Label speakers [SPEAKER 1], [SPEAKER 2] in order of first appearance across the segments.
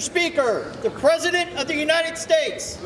[SPEAKER 1] Speaker, the President of the United States.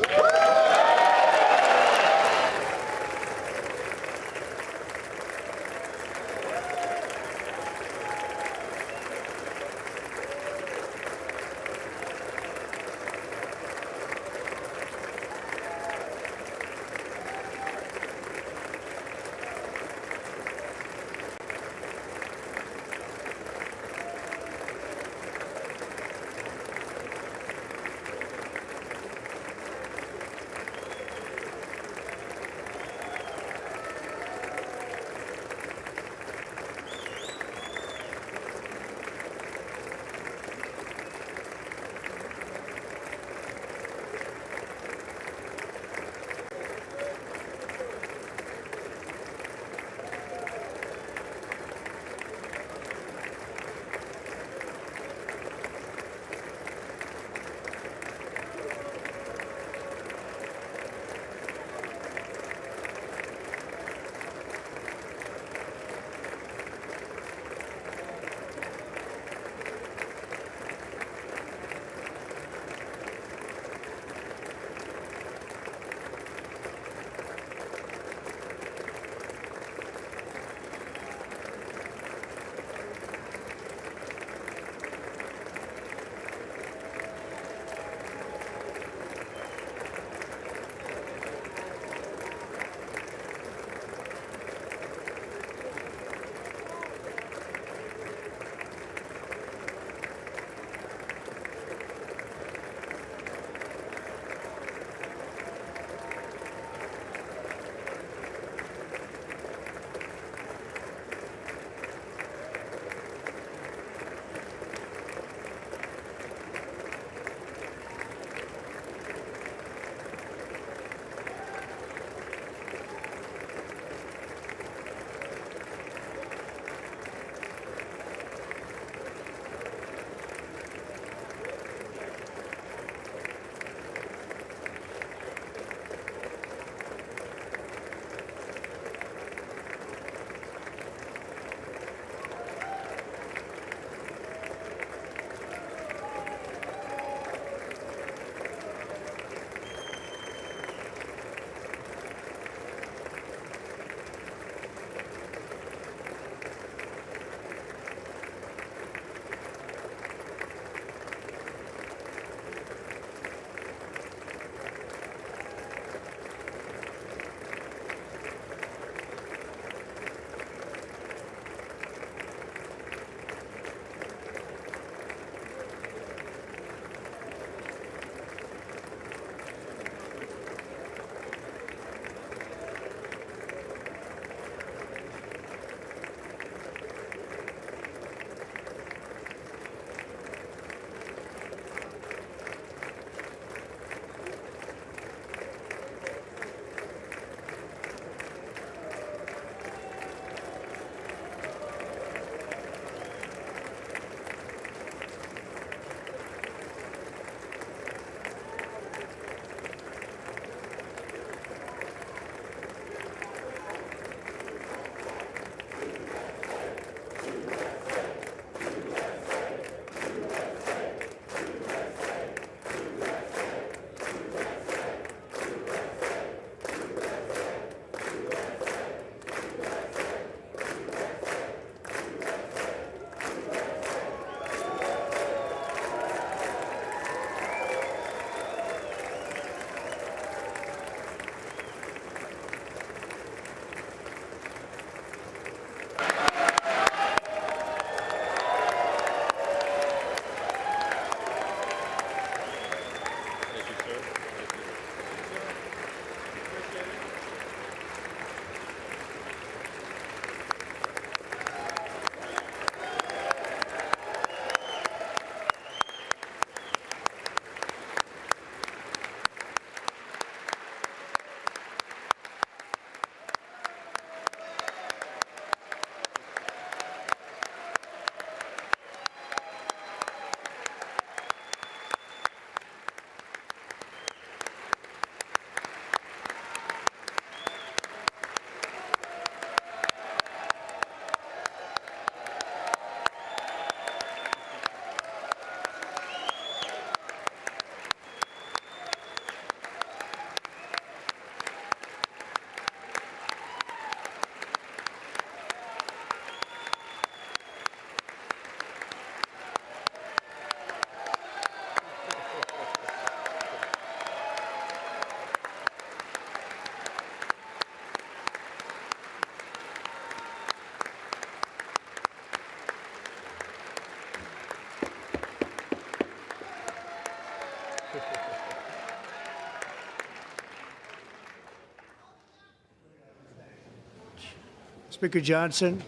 [SPEAKER 2] Speaker Johnson,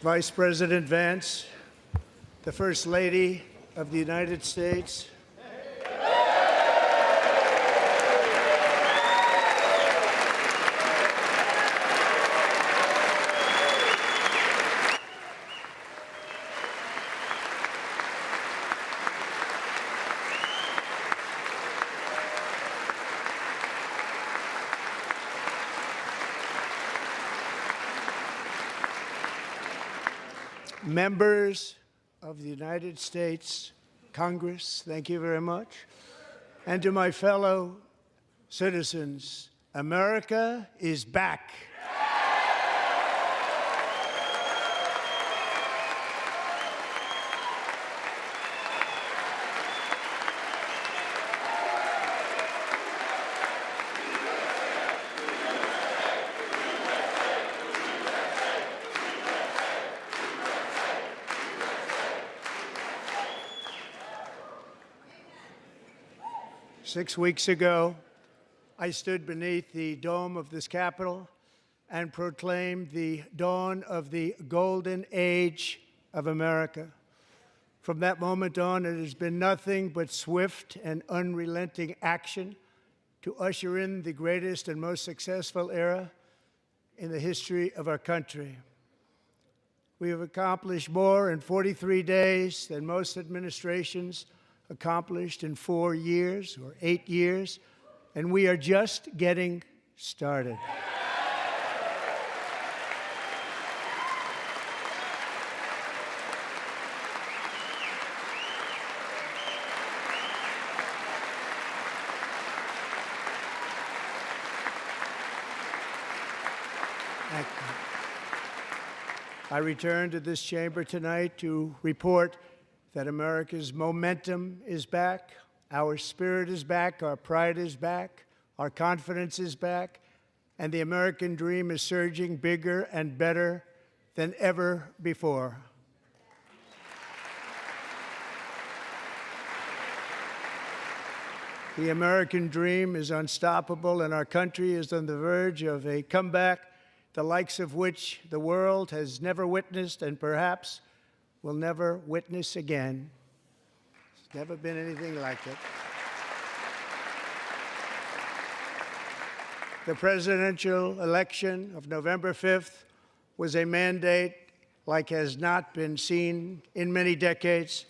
[SPEAKER 2] Vice President Vance, the First Lady of the United States, members of the United States Congress, thank you very much, and to my fellow citizens, America is back. 6 weeks ago, I stood beneath the dome of this Capitol and proclaimed the dawn of the golden age of America. From that moment on, it has been nothing but swift and unrelenting action to usher in the greatest and most successful era in the history of our country. We have accomplished more in 43 days than most administrations accomplished in 4 years or 8 years, and we are just getting started. I return to this chamber tonight to report that America's momentum is back, our spirit is back, our pride is back, our confidence is back, and the American dream is surging bigger and better than ever before. The American dream is unstoppable, and our country is on the verge of a comeback, the likes of which the world has never witnessed and perhaps will never witness again. There's never been anything like it. The presidential election of November 5th was a mandate like has not been seen in many decades.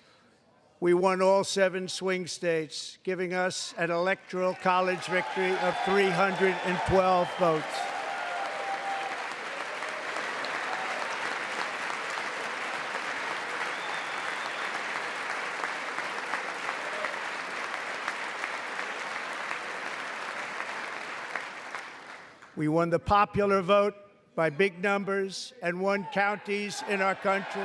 [SPEAKER 2] We won all 7 swing states, giving us an electoral college victory of 312 votes. We won the popular vote by big numbers and won counties in our country.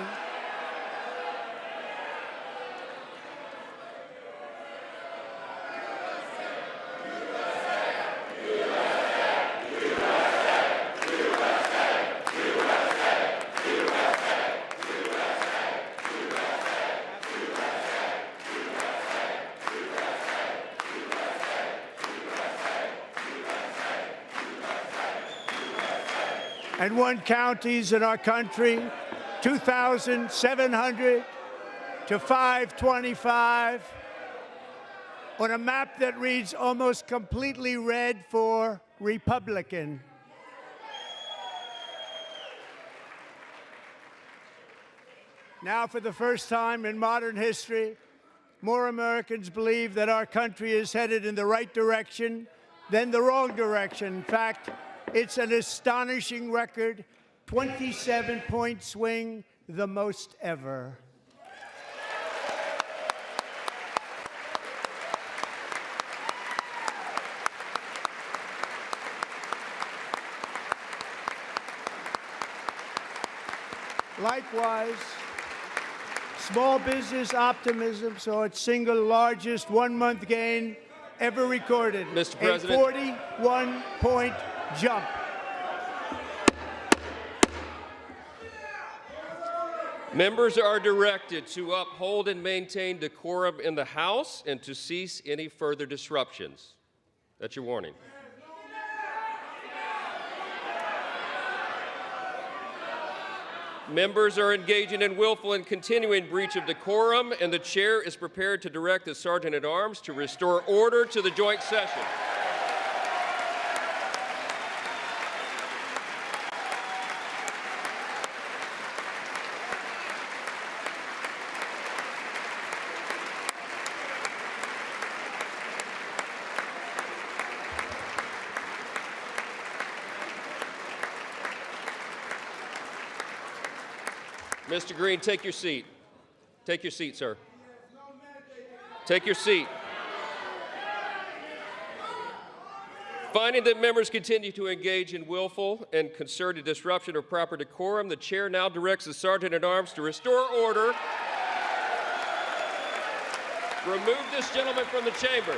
[SPEAKER 2] And won counties in our country, 2,700 to 525, on a map that reads almost completely red for Republican. Now, for the first time in modern history, more Americans believe that our country is headed in the right direction than the wrong direction. In fact, it's an astonishing record, 27-point swing, the most ever. Likewise, small business optimism saw its single largest one-month gain ever recorded.
[SPEAKER 3] Mr. President.
[SPEAKER 2] A 41-point jump.
[SPEAKER 3] Members are directed to uphold and maintain decorum in the House and to cease any further disruptions. That's your warning. Members are engaging in willful and continuing breach of decorum, and the chair is prepared to direct the Sergeant-at-Arms to restore order to the joint session. Mr. Green, take your seat. Take your seat, sir. Take your seat. Finding that members continue to engage in willful and concerted disruption of proper decorum, the chair now directs the Sergeant-at-Arms to restore order. Remove this gentleman from the chamber.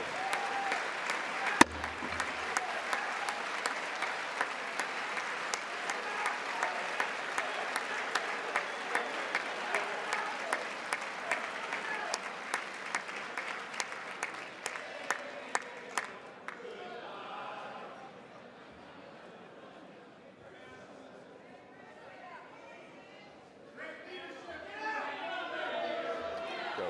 [SPEAKER 3] Go.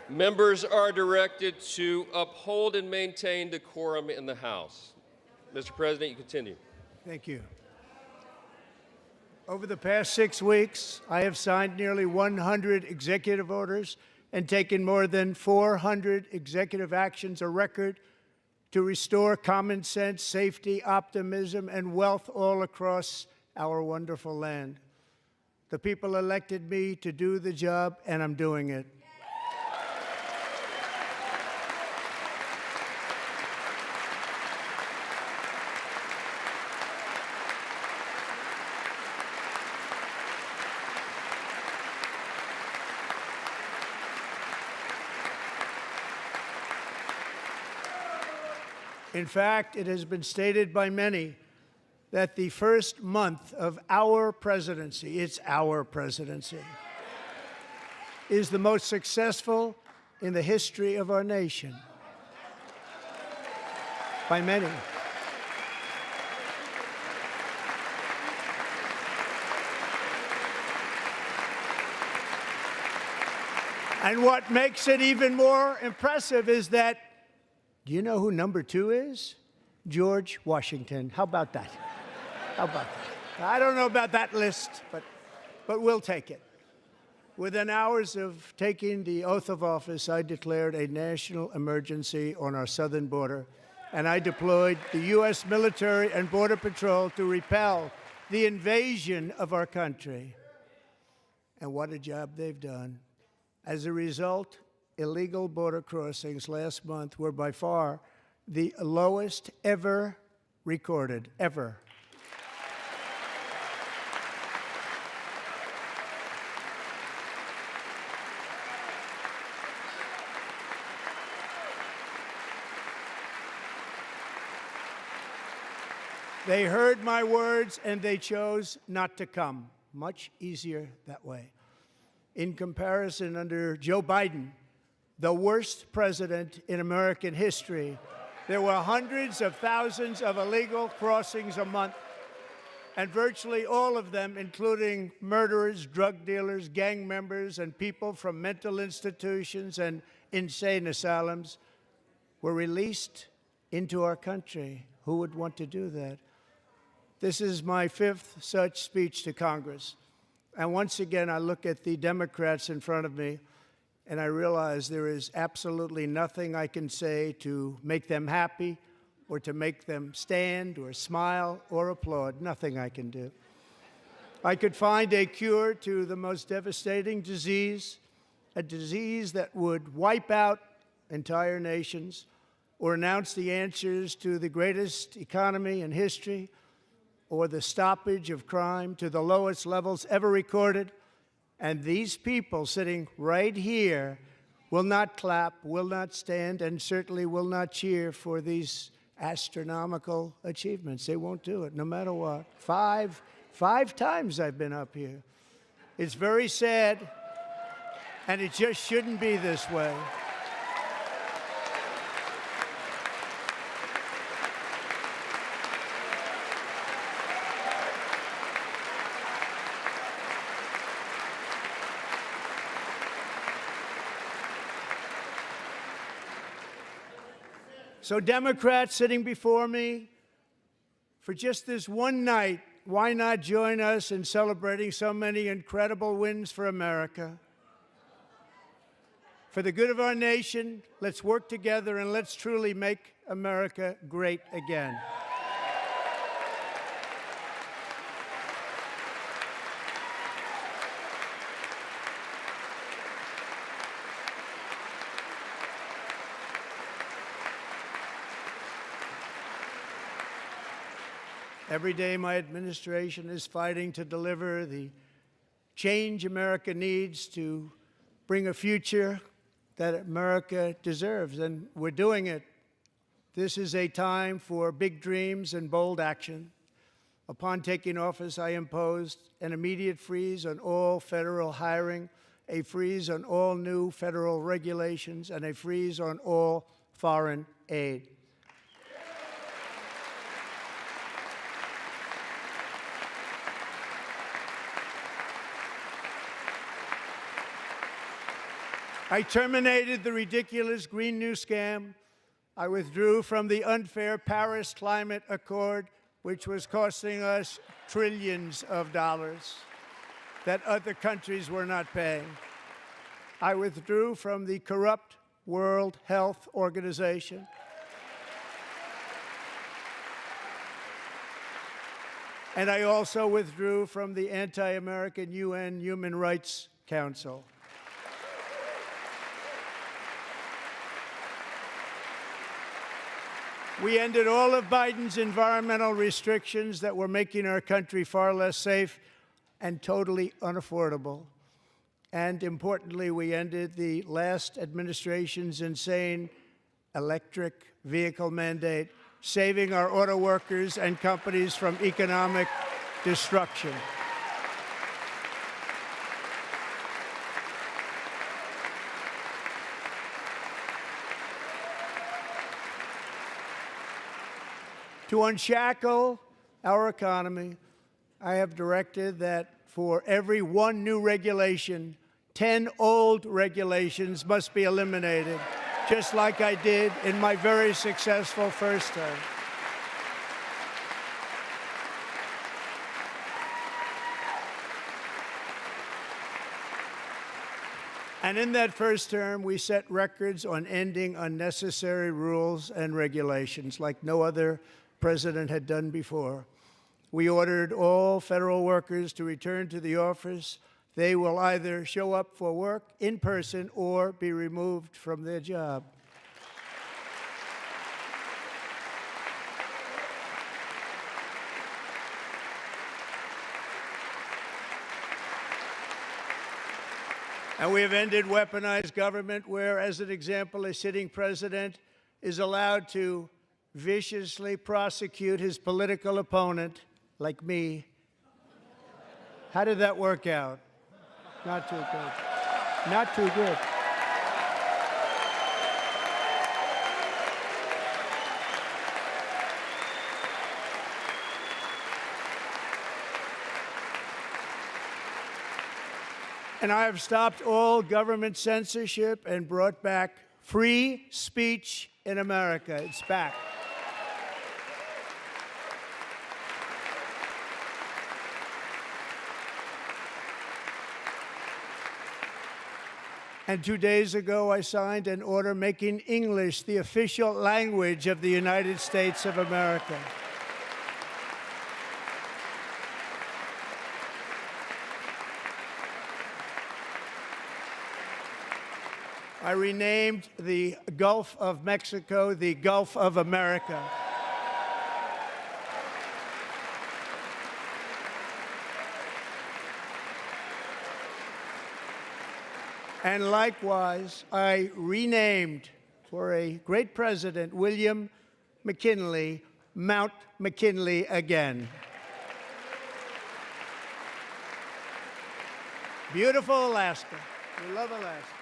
[SPEAKER 3] Members are directed to uphold and maintain decorum in the House. Mr. President, you continue.
[SPEAKER 2] Thank you. Over the past 6 weeks, I have signed nearly 100 executive orders and taken more than 400 executive actions, a record to restore common sense, safety, optimism, and wealth all across our wonderful land. The people elected me to do the job, and I'm doing it. In fact, it has been stated by many that the first month of our presidency, it's our presidency, is the most successful in the history of our nation. By many. And what makes it even more impressive is that, do you know who number 2 is? George Washington. How about that? How about that? I don't know about that list, but we'll take it. Within hours of taking the oath of office, I declared a national emergency on our southern border, and I deployed the U.S. military and Border Patrol to repel the invasion of our country. And what a job they've done. As a result, illegal border crossings last month were by far the lowest ever recorded, ever. They heard my words and they chose not to come. Much easier that way. In comparison, under Joe Biden, the worst president in American history, there were hundreds of thousands of illegal crossings a month, and virtually all of them, including murderers, drug dealers, gang members, and people from mental institutions and insane asylums, were released into our country. Who would want to do that? This is my 5th such speech to Congress. And once again, I look at the Democrats in front of me, and I realize there is absolutely nothing I can say to make them happy or to make them stand or smile or applaud. Nothing I can do. I could find a cure to the most devastating disease, a disease that would wipe out entire nations, or announce the answers to the greatest economy in history, or the stoppage of crime to the lowest levels ever recorded. And these people sitting right here will not clap, will not stand, and certainly will not cheer for these astronomical achievements. They won't do it, no matter what. Five times I've been up here. It's very sad, and it just shouldn't be this way. So Democrats sitting before me, for just this one night, why not join us in celebrating so many incredible wins for America? For the good of our nation, let's work together and let's truly make America great again. Every day, my administration is fighting to deliver the change America needs to bring a future that America deserves, and we're doing it. This is a time for big dreams and bold action. Upon taking office, I imposed an immediate freeze on all federal hiring, a freeze on all new federal regulations, and a freeze on all foreign aid. I terminated the ridiculous Green New Scam. I withdrew from the unfair Paris Climate Accord, which was costing us trillions of dollars that other countries were not paying. I withdrew from the corrupt World Health Organization. And I also withdrew from the anti-American UN Human Rights Council. We ended all of Biden's environmental restrictions that were making our country far less safe and totally unaffordable. And importantly, we ended the last administration's insane electric vehicle mandate, saving our auto workers and companies from economic destruction. To unshackle our economy, I have directed that for every one new regulation, 10 old regulations must be eliminated, just like I did in my very successful first term. And in that first term, we set records on ending unnecessary rules and regulations like no other president had done before. We ordered all federal workers to return to the office. They will either show up for work in person or be removed from their job. And we have ended weaponized government where, as an example, a sitting president is allowed to viciously prosecute his political opponent, like me. How did that work out? Not too good. Not too good. And I have stopped all government censorship and brought back free speech in America. It's back. And 2 days ago, I signed an order making English the official language of the United States of America. I renamed the Gulf of Mexico the Gulf of America. And likewise, I renamed, for a great president, William McKinley, Mount McKinley again. Beautiful Alaska. We love Alaska.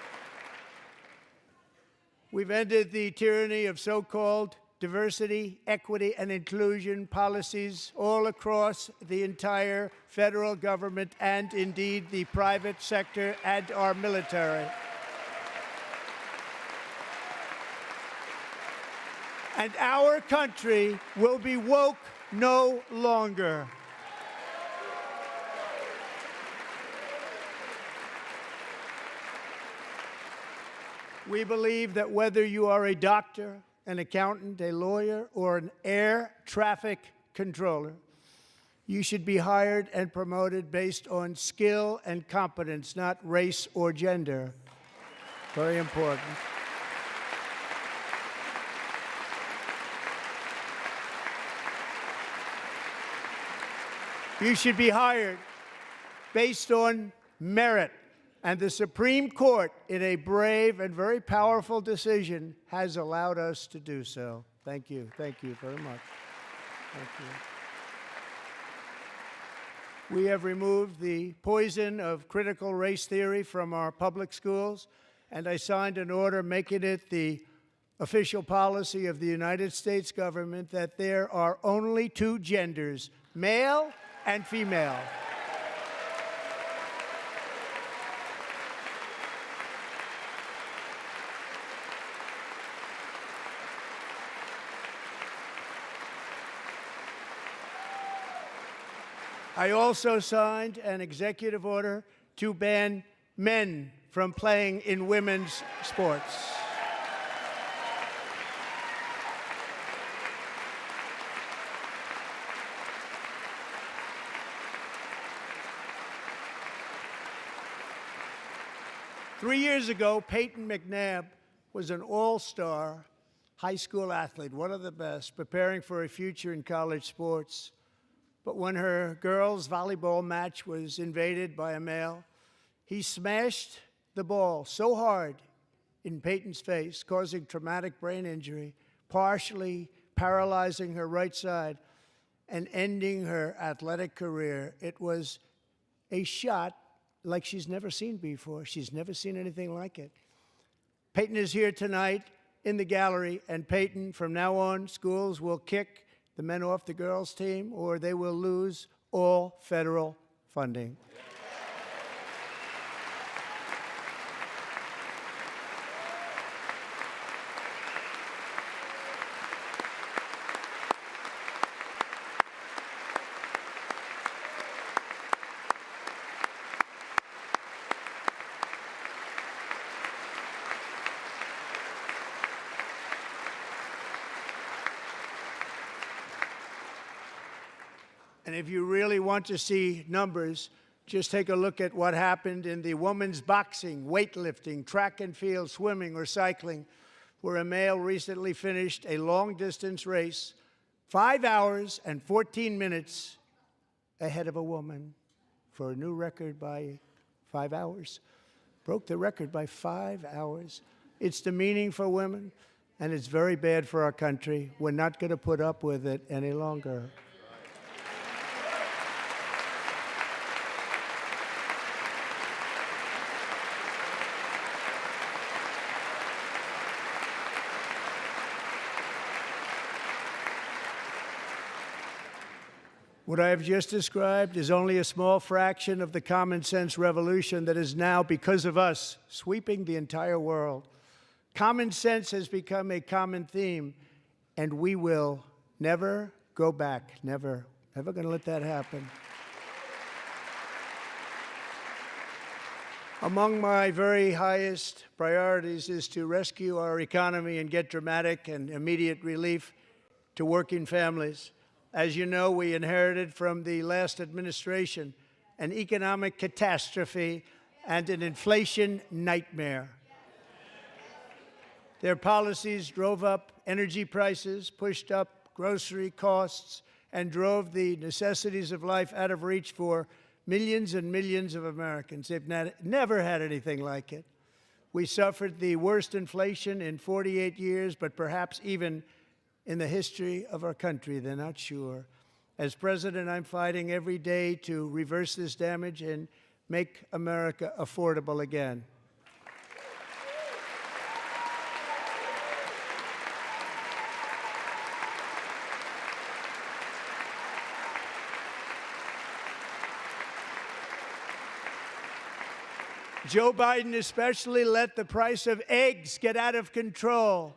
[SPEAKER 2] We've ended the tyranny of so-called diversity, equity, and inclusion policies all across the entire federal government and indeed the private sector and our military. and our country will be woke no longer. We believe that whether you are a doctor, an accountant, a lawyer, or an air traffic controller, you should be hired and promoted based on skill and competence, not race or gender. Very important. You should be hired based on merit. And the Supreme Court, in a brave and very powerful decision, has allowed us to do so. Thank you. Thank you very much. Thank you. We have removed the poison of critical race theory from our public schools, and I signed an order making it the official policy of the United States government that there are only two genders, male and female. I also signed an executive order to ban men from playing in women's sports. Three years ago, Peyton McNabb was an all-star high school athlete, one of the best, preparing for a future in college sports. But when her girls' volleyball match was invaded by a male, he smashed the ball so hard in Peyton's face, causing traumatic brain injury, partially paralyzing her right side, and ending her athletic career. It was a shot like she's never seen before. She's never seen anything like it. Peyton is here tonight in the gallery, and Peyton, from now on, schools will kick the men off the girls' team, or they will lose all federal funding. And if you really want to see numbers, just take a look at what happened in the women's boxing, weightlifting, track and field, swimming, or cycling, where a male recently finished a long-distance race 5 hours and 14 minutes ahead of a woman for a new record by 5 hours. Broke the record by 5 hours. It's demeaning for women, and it's very bad for our country. We're not going to put up with it any longer. What I have just described is only a small fraction of the common sense revolution that is now, because of us, sweeping the entire world. Common sense has become a common theme, and we will never go back. Never. Never going to let that happen. Among my very highest priorities is to rescue our economy and get dramatic and immediate relief to working families. As you know, we inherited from the last administration an economic catastrophe and an inflation nightmare. Their policies drove up energy prices, pushed up grocery costs, and drove the necessities of life out of reach for millions and millions of Americans. They've never had anything like it. We suffered the worst inflation in 48 years, but perhaps even in the history of our country. They're not sure. As president, I'm fighting every day to reverse this damage and make America affordable again. Joe Biden especially let the price of eggs get out of control.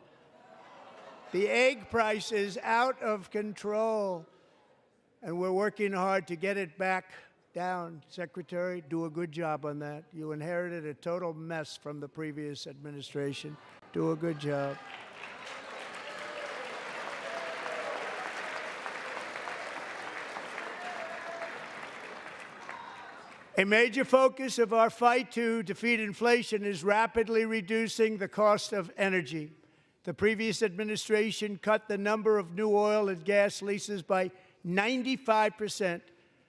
[SPEAKER 2] The egg price is out of control, and we're working hard to get it back down. Secretary, do a good job on that. You inherited a total mess from the previous administration. Do a good job. A major focus of our fight to defeat inflation is rapidly reducing the cost of energy. The previous administration cut the number of new oil and gas leases by 95%,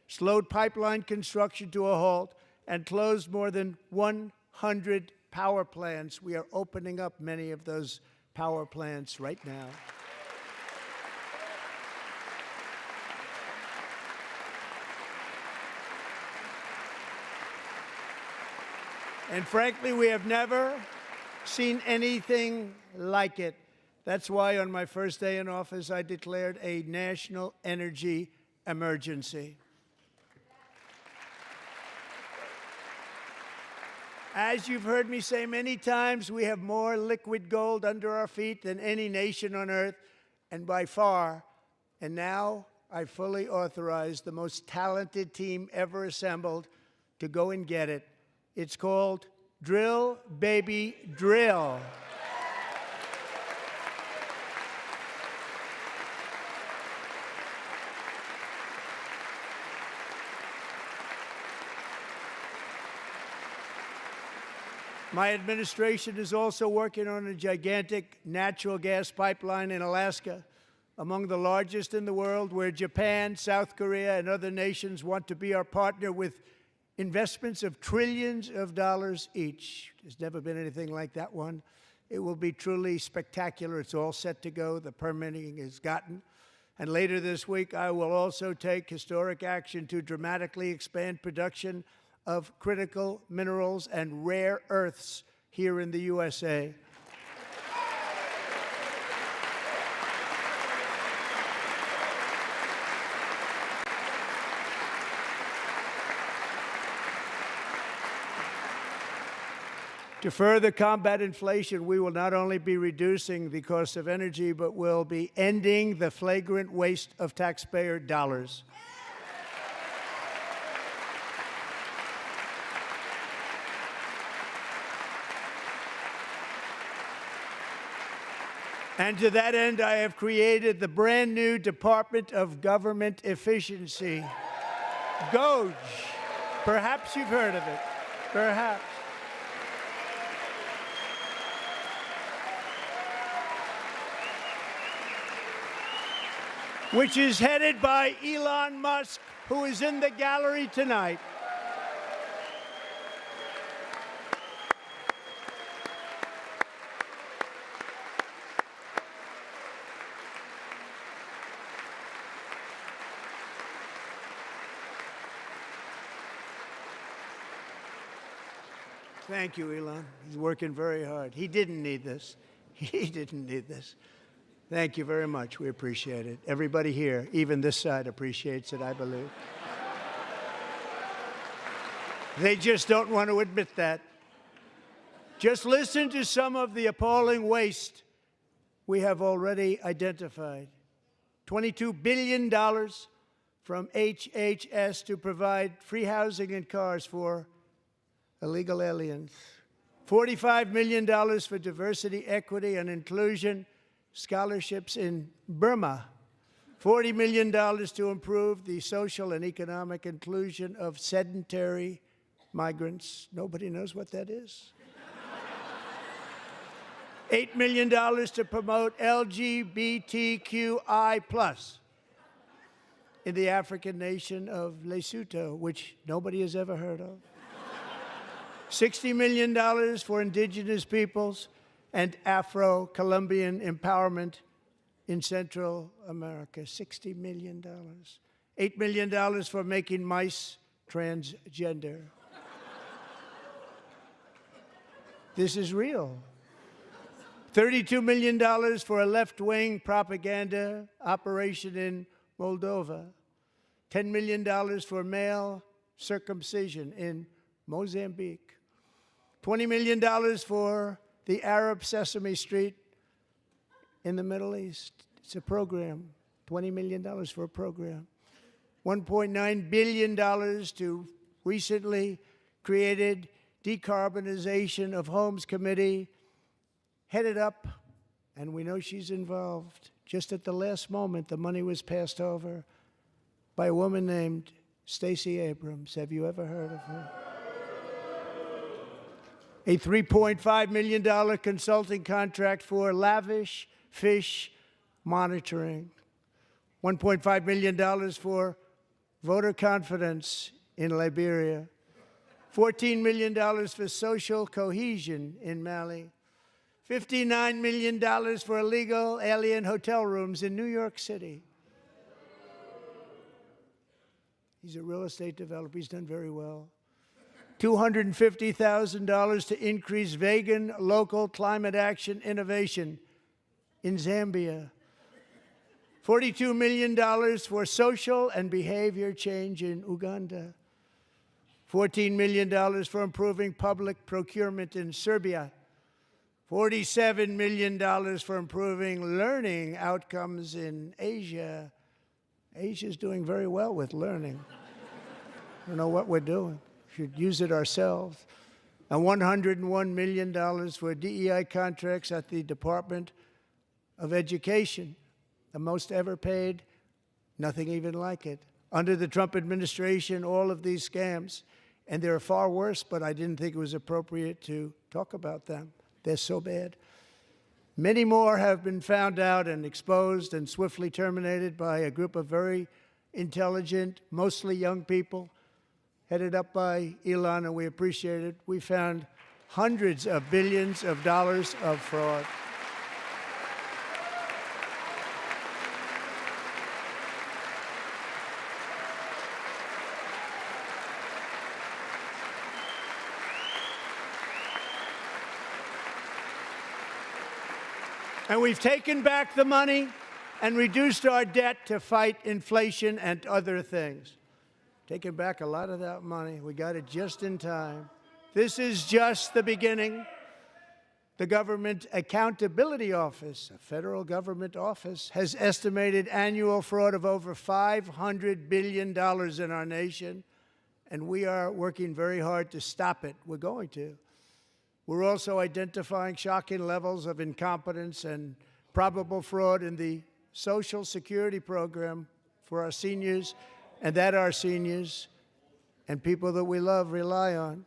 [SPEAKER 2] slowed pipeline construction to a halt, and closed more than 100 power plants. We are opening up many of those power plants right now. And frankly, we have never seen anything like it. That's why on my first day in office, I declared a national energy emergency. As you've heard me say many times, we have more liquid gold under our feet than any nation on earth, and by far. And now I fully authorize the most talented team ever assembled to go and get it. It's called Drill, Baby, Drill. My administration is also working on a gigantic natural gas pipeline in Alaska, among the largest in the world, where Japan, South Korea, and other nations want to be our partner with investments of trillions of dollars each. There's never been anything like that one. It will be truly spectacular. It's all set to go. The permitting is gotten. And later this week, I will also take historic action to dramatically expand production of critical minerals and rare earths here in the USA. To further combat inflation, we will not only be reducing the cost of energy, but will be ending the flagrant waste of taxpayer dollars. And to that end, I have created the brand new Department of Government Efficiency, DOGE. Perhaps you've heard of it. Perhaps. Which is headed by Elon Musk, who is in the gallery tonight. Thank you, Elon. He's working very hard. He didn't need this. He didn't need this. Thank you very much. We appreciate it. Everybody here, even this side, appreciates it, I believe. They just don't want to admit that. Just listen to some of the appalling waste we have already identified. $22 billion from HHS to provide free housing and cars for illegal aliens. $45 million for diversity, equity, and inclusion scholarships in Burma. $40 million to improve the social and economic inclusion of sedentary migrants. Nobody knows what that is. $8 million to promote LGBTQI+ in the African nation of Lesotho, which nobody has ever heard of. $60 million for indigenous peoples and Afro-Colombian empowerment in Central America. $60 million. $8 million for making mice transgender. This is real. $32 million for a left-wing propaganda operation in Moldova. $10 million for male circumcision in Mozambique. $20 million for the Arab Sesame Street in the Middle East. It's a program, $20 million for a program. $1.9 billion to recently created Decarbonization of Homes Committee, headed up, and we know she's involved. Just at the last moment, the money was passed over by a woman named Stacey Abrams. Have you ever heard of her? A $3.5 million consulting contract for lavish fish monitoring. $1.5 million for voter confidence in Liberia. $14 million for social cohesion in Mali. $59 million for illegal alien hotel rooms in New York City. He's a real estate developer. He's done very well. $250,000 to increase vegan local climate action innovation in Zambia. $42 million for social and behavior change in Uganda. $14 million for improving public procurement in Serbia. $47 million for improving learning outcomes in Asia. Asia's doing very well with learning. I don't know what we're doing. We should use it ourselves. And $101 million for DEI contracts at the Department of Education, the most ever paid, nothing even like it. Under the Trump administration, all of these scams, and they're far worse, but I didn't think it was appropriate to talk about them. They're so bad. Many more have been found out and exposed and swiftly terminated by a group of very intelligent, mostly young people, headed up by Elon, and we appreciate it. We found hundreds of billions of dollars of fraud. And we've taken back the money and reduced our debt to fight inflation and other things. Taken back a lot of that money. We got it just in time. This is just the beginning. The Government Accountability Office, a federal government office, has estimated annual fraud of over $500 billion in our nation, and we are working very hard to stop it. We're going to. We're also identifying shocking levels of incompetence and probable fraud in the Social Security program for our seniors, and that our seniors and people that we love rely on.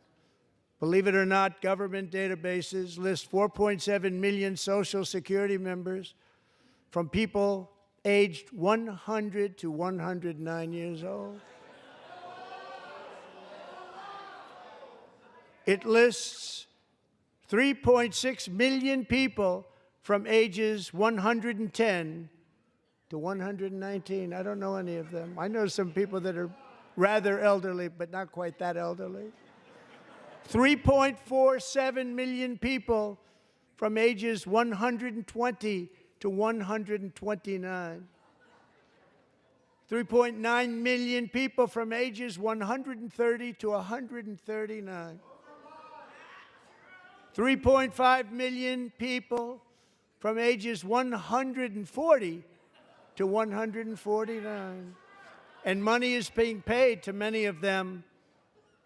[SPEAKER 2] Believe it or not, government databases list 4.7 million Social Security members from people aged 100 to 109 years old. It lists 3.6 million people from ages 110 to 119. I don't know any of them. I know some people that are rather elderly, but not quite that elderly. 3.47 million people from ages 120 to 129. 3.9 million people from ages 130 to 139. 3.5 million people from ages 140 to 149. And money is being paid to many of them,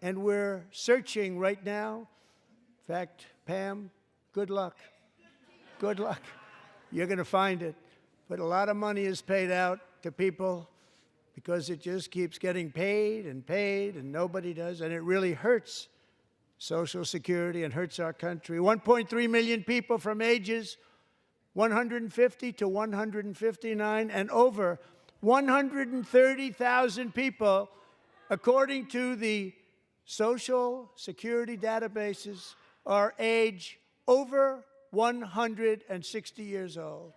[SPEAKER 2] and we're searching right now. In fact, Pam, good luck. Good luck. You're going to find it. But a lot of money is paid out to people because it just keeps getting paid, and nobody does, and it really hurts Social Security and hurts our country. 1.3 million people from ages 150 to 159, and over 130,000 people, according to the Social Security databases, are age over 160 years old.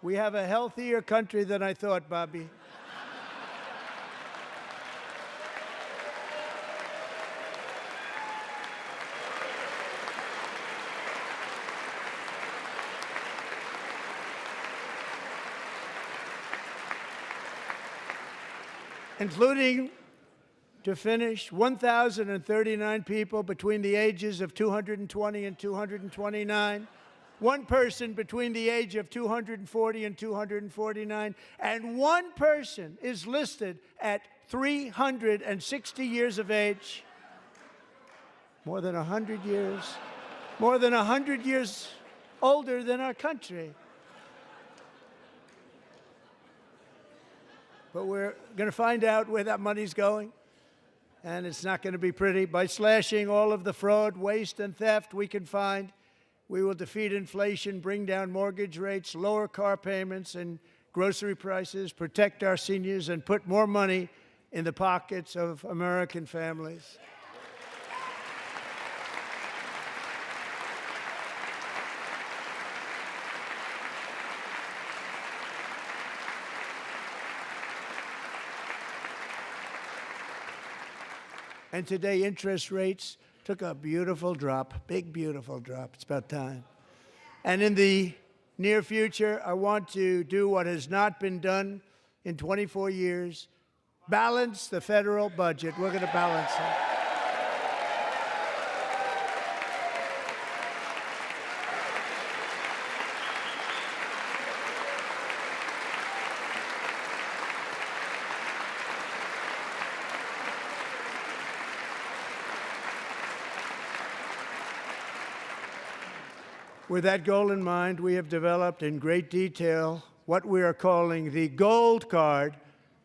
[SPEAKER 2] We have a healthier country than I thought, Bobby. Including, to finish, 1,039 people between the ages of 220 and 229 one person between the age of 240 and 249, and one person is listed at 360 years of age. More than 100 years. More than 100 years older than our country. But we're going to find out where that money's going, and it's not going to be pretty. By slashing all of the fraud, waste, and theft we can find, we will defeat inflation, bring down mortgage rates, lower car payments and grocery prices, protect our seniors, and put more money in the pockets of American families. And today, interest rates took a beautiful drop, big, beautiful drop. It's about time. And in the near future, I want to do what has not been done in 24 years, balance the federal budget. We're going to balance it. With that goal in mind, we have developed in great detail what we are calling the Gold Card,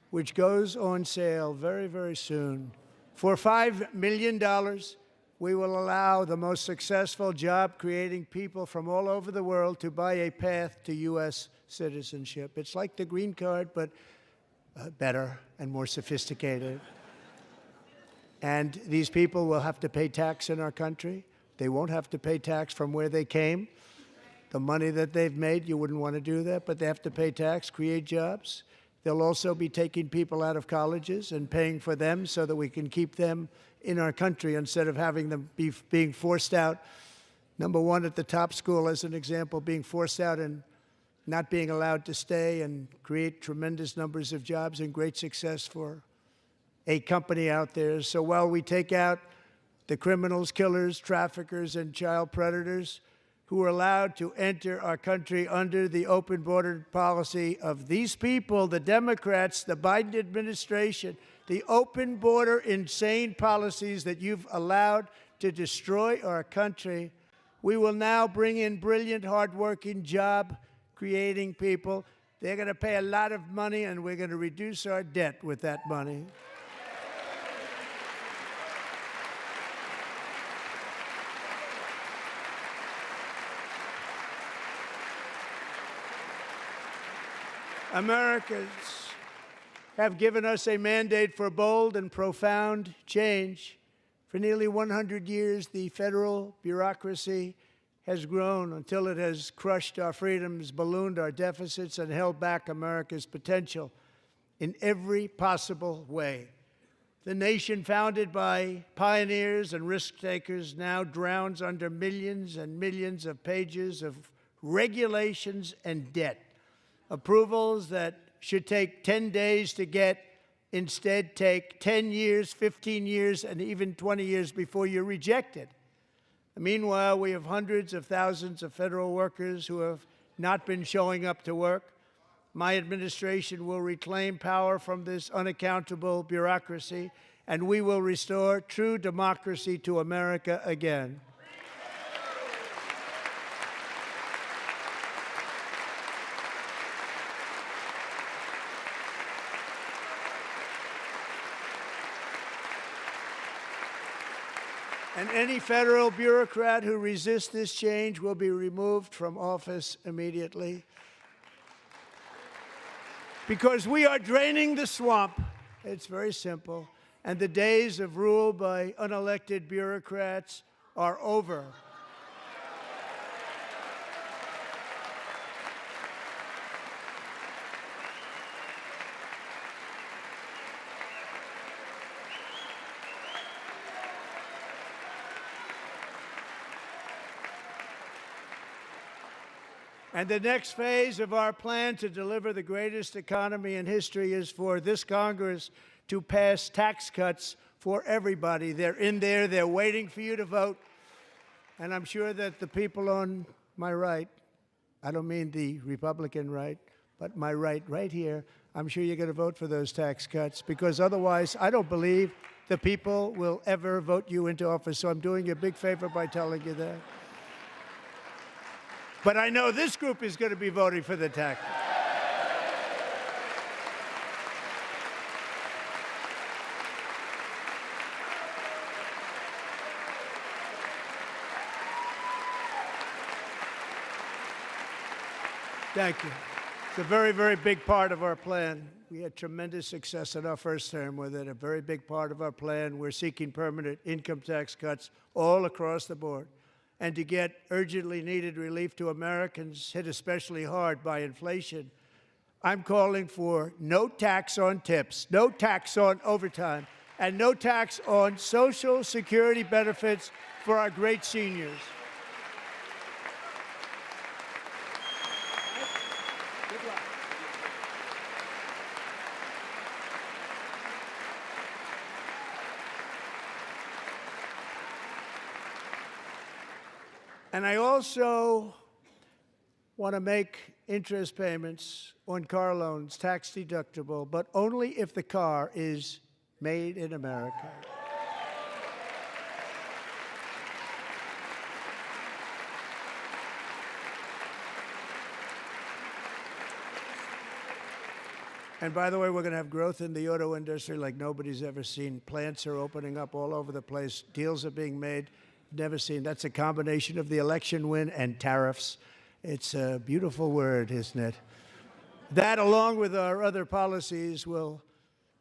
[SPEAKER 2] which goes on sale very, very soon. For $5 million, we will allow the most successful job-creating people from all over the world to buy a path to U.S. citizenship. It's like the Green Card, but better and more sophisticated. And these people will have to pay tax in our country. They won't have to pay tax from where they came. The money that they've made, you wouldn't want to do that, but they have to pay tax, create jobs. They'll also be taking people out of colleges and paying for them so that we can keep them in our country instead of having them being forced out. Number one, at the top school, as an example, being forced out and not being allowed to stay and create tremendous numbers of jobs and great success for a company out there. So while we take out the criminals, killers, traffickers, and child predators who are allowed to enter our country under the open border policy of these people, the Democrats, the Biden administration, the open border insane policies that you've allowed to destroy our country, we will now bring in brilliant, hardworking, job-creating people. They're going to pay a lot of money, and we're going to reduce our debt with that money. Americans have given us a mandate for bold and profound change. For nearly 100 years, the federal bureaucracy has grown until it has crushed our freedoms, ballooned our deficits, and held back America's potential in every possible way. The nation founded by pioneers and risk-takers now drowns under millions and millions of pages of regulations and debt. Approvals that should take 10 days to get instead take 10 years, 15 years, and even 20 years before you're rejected. Meanwhile, we have hundreds of thousands of federal workers who have not been showing up to work. My administration will reclaim power from this unaccountable bureaucracy, and we will restore true democracy to America again. And any federal bureaucrat who resists this change will be removed from office immediately. Because we are draining the swamp. It's very simple. And the days of rule by unelected bureaucrats are over. And the next phase of our plan to deliver the greatest economy in history is for this Congress to pass tax cuts for everybody. They're in there. They're waiting for you to vote. And I'm sure that the people on my right, I don't mean the Republican right, but my right here, I'm sure you're going to vote for those tax cuts, because otherwise I don't believe the people will ever vote you into office. So I'm doing you a big favor by telling you that. But I know this group is going to be voting for the tax cuts. Thank you. It's a very, very big part of our plan. We had tremendous success in our first term with it, a very big part of our plan. We're seeking permanent income tax cuts all across the board. And to get urgently needed relief to Americans hit especially hard by inflation, I'm calling for no tax on tips, no tax on overtime, and no tax on Social Security benefits for our great seniors. And I also want to make interest payments on car loans tax deductible, but only if the car is made in America. And by the way, we're going to have growth in the auto industry like nobody's ever seen. Plants are opening up all over the place. Deals are being made. Never seen. That's a combination of the election win and tariffs. It's a beautiful word, isn't it? That, along with our other policies, will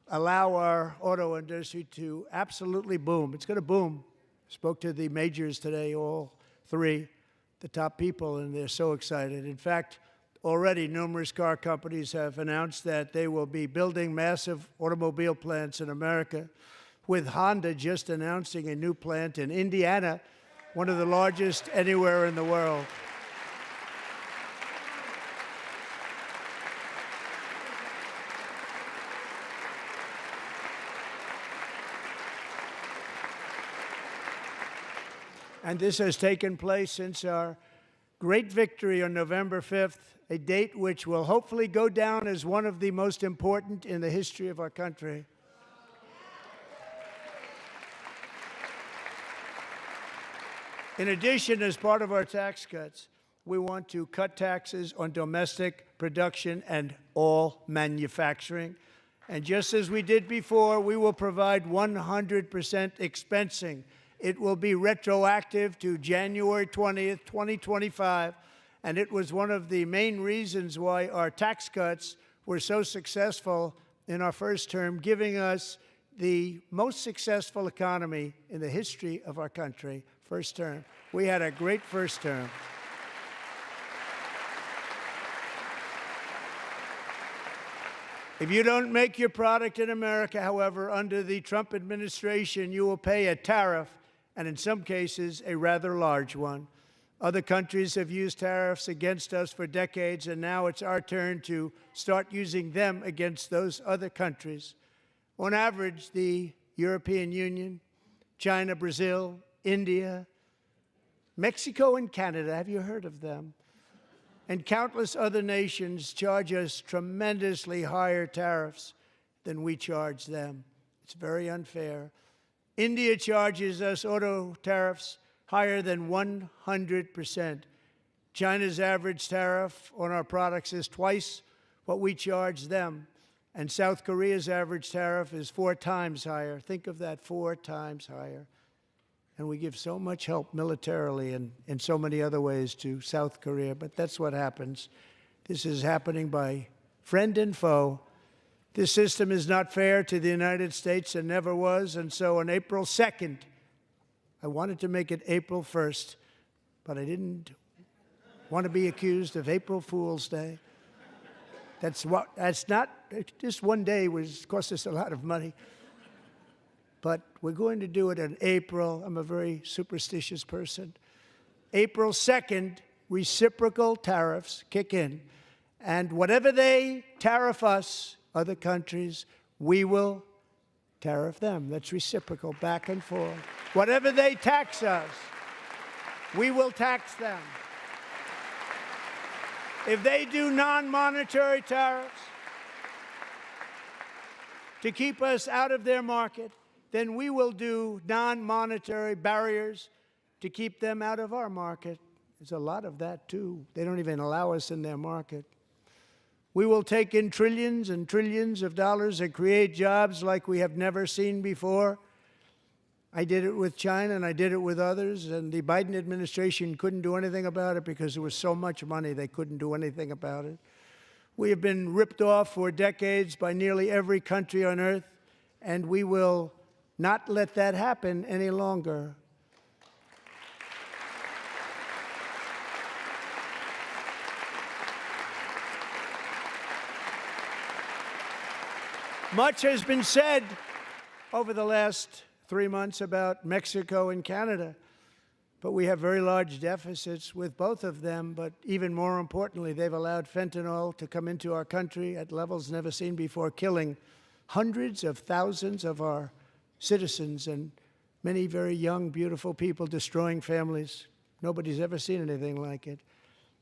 [SPEAKER 2] allow our auto industry to absolutely boom. It's going to boom. Spoke to the majors today, all three, the top people, and they're so excited. In fact, already numerous car companies have announced that they will be building massive automobile plants in America, with Honda just announcing a new plant in Indiana, one of the largest anywhere in the world. And this has taken place since our great victory on November 5th, a date which will hopefully go down as one of the most important in the history of our country. In addition, as part of our tax cuts, we want to cut taxes on domestic production and all manufacturing. And just as we did before, we will provide 100% expensing. It will be retroactive to January 20th, 2025. And it was one of the main reasons why our tax cuts were so successful in our first term, giving us the most successful economy in the history of our country. First term. We had a great first term. If you don't make your product in America, however, under the Trump administration, you will pay a tariff, and in some cases, a rather large one. Other countries have used tariffs against us for decades, and now it's our turn to start using them against those other countries. On average, the European Union, China, Brazil, India, Mexico, and Canada, have you heard of them? And countless other nations charge us tremendously higher tariffs than we charge them. It's very unfair. India charges us auto tariffs higher than 100%. China's average tariff on our products is twice what we charge them. And South Korea's average tariff is 4 times higher. Think of that, 4 times higher. And we give so much help militarily and in so many other ways to South Korea, but that's what happens. This is happening by friend and foe. This system is not fair to the United States and never was, and so on April 2nd, I wanted to make it April 1st, but I didn't want to be accused of April Fool's Day. That's not, just one day cost us a lot of money. But we're going to do it in April. I'm a very superstitious person. April 2nd, reciprocal tariffs kick in. And whatever they tariff us, other countries, we will tariff them. That's reciprocal, back and forth. Whatever they tax us, we will tax them. If they do non-monetary tariffs to keep us out of their market, then we will do non-monetary barriers to keep them out of our market. There's a lot of that, too. They don't even allow us in their market. We will take in trillions and trillions of dollars and create jobs like we have never seen before. I did it with China, and I did it with others, and the Biden administration couldn't do anything about it because there was so much money they couldn't do anything about it. We have been ripped off for decades by nearly every country on earth, and we will not let that happen any longer. Much has been said over the last 3 months about Mexico and Canada, but we have very large deficits with both of them. But even more importantly, they've allowed fentanyl to come into our country at levels never seen before, killing hundreds of thousands of our citizens and many very young, beautiful people, destroying families. Nobody's ever seen anything like it.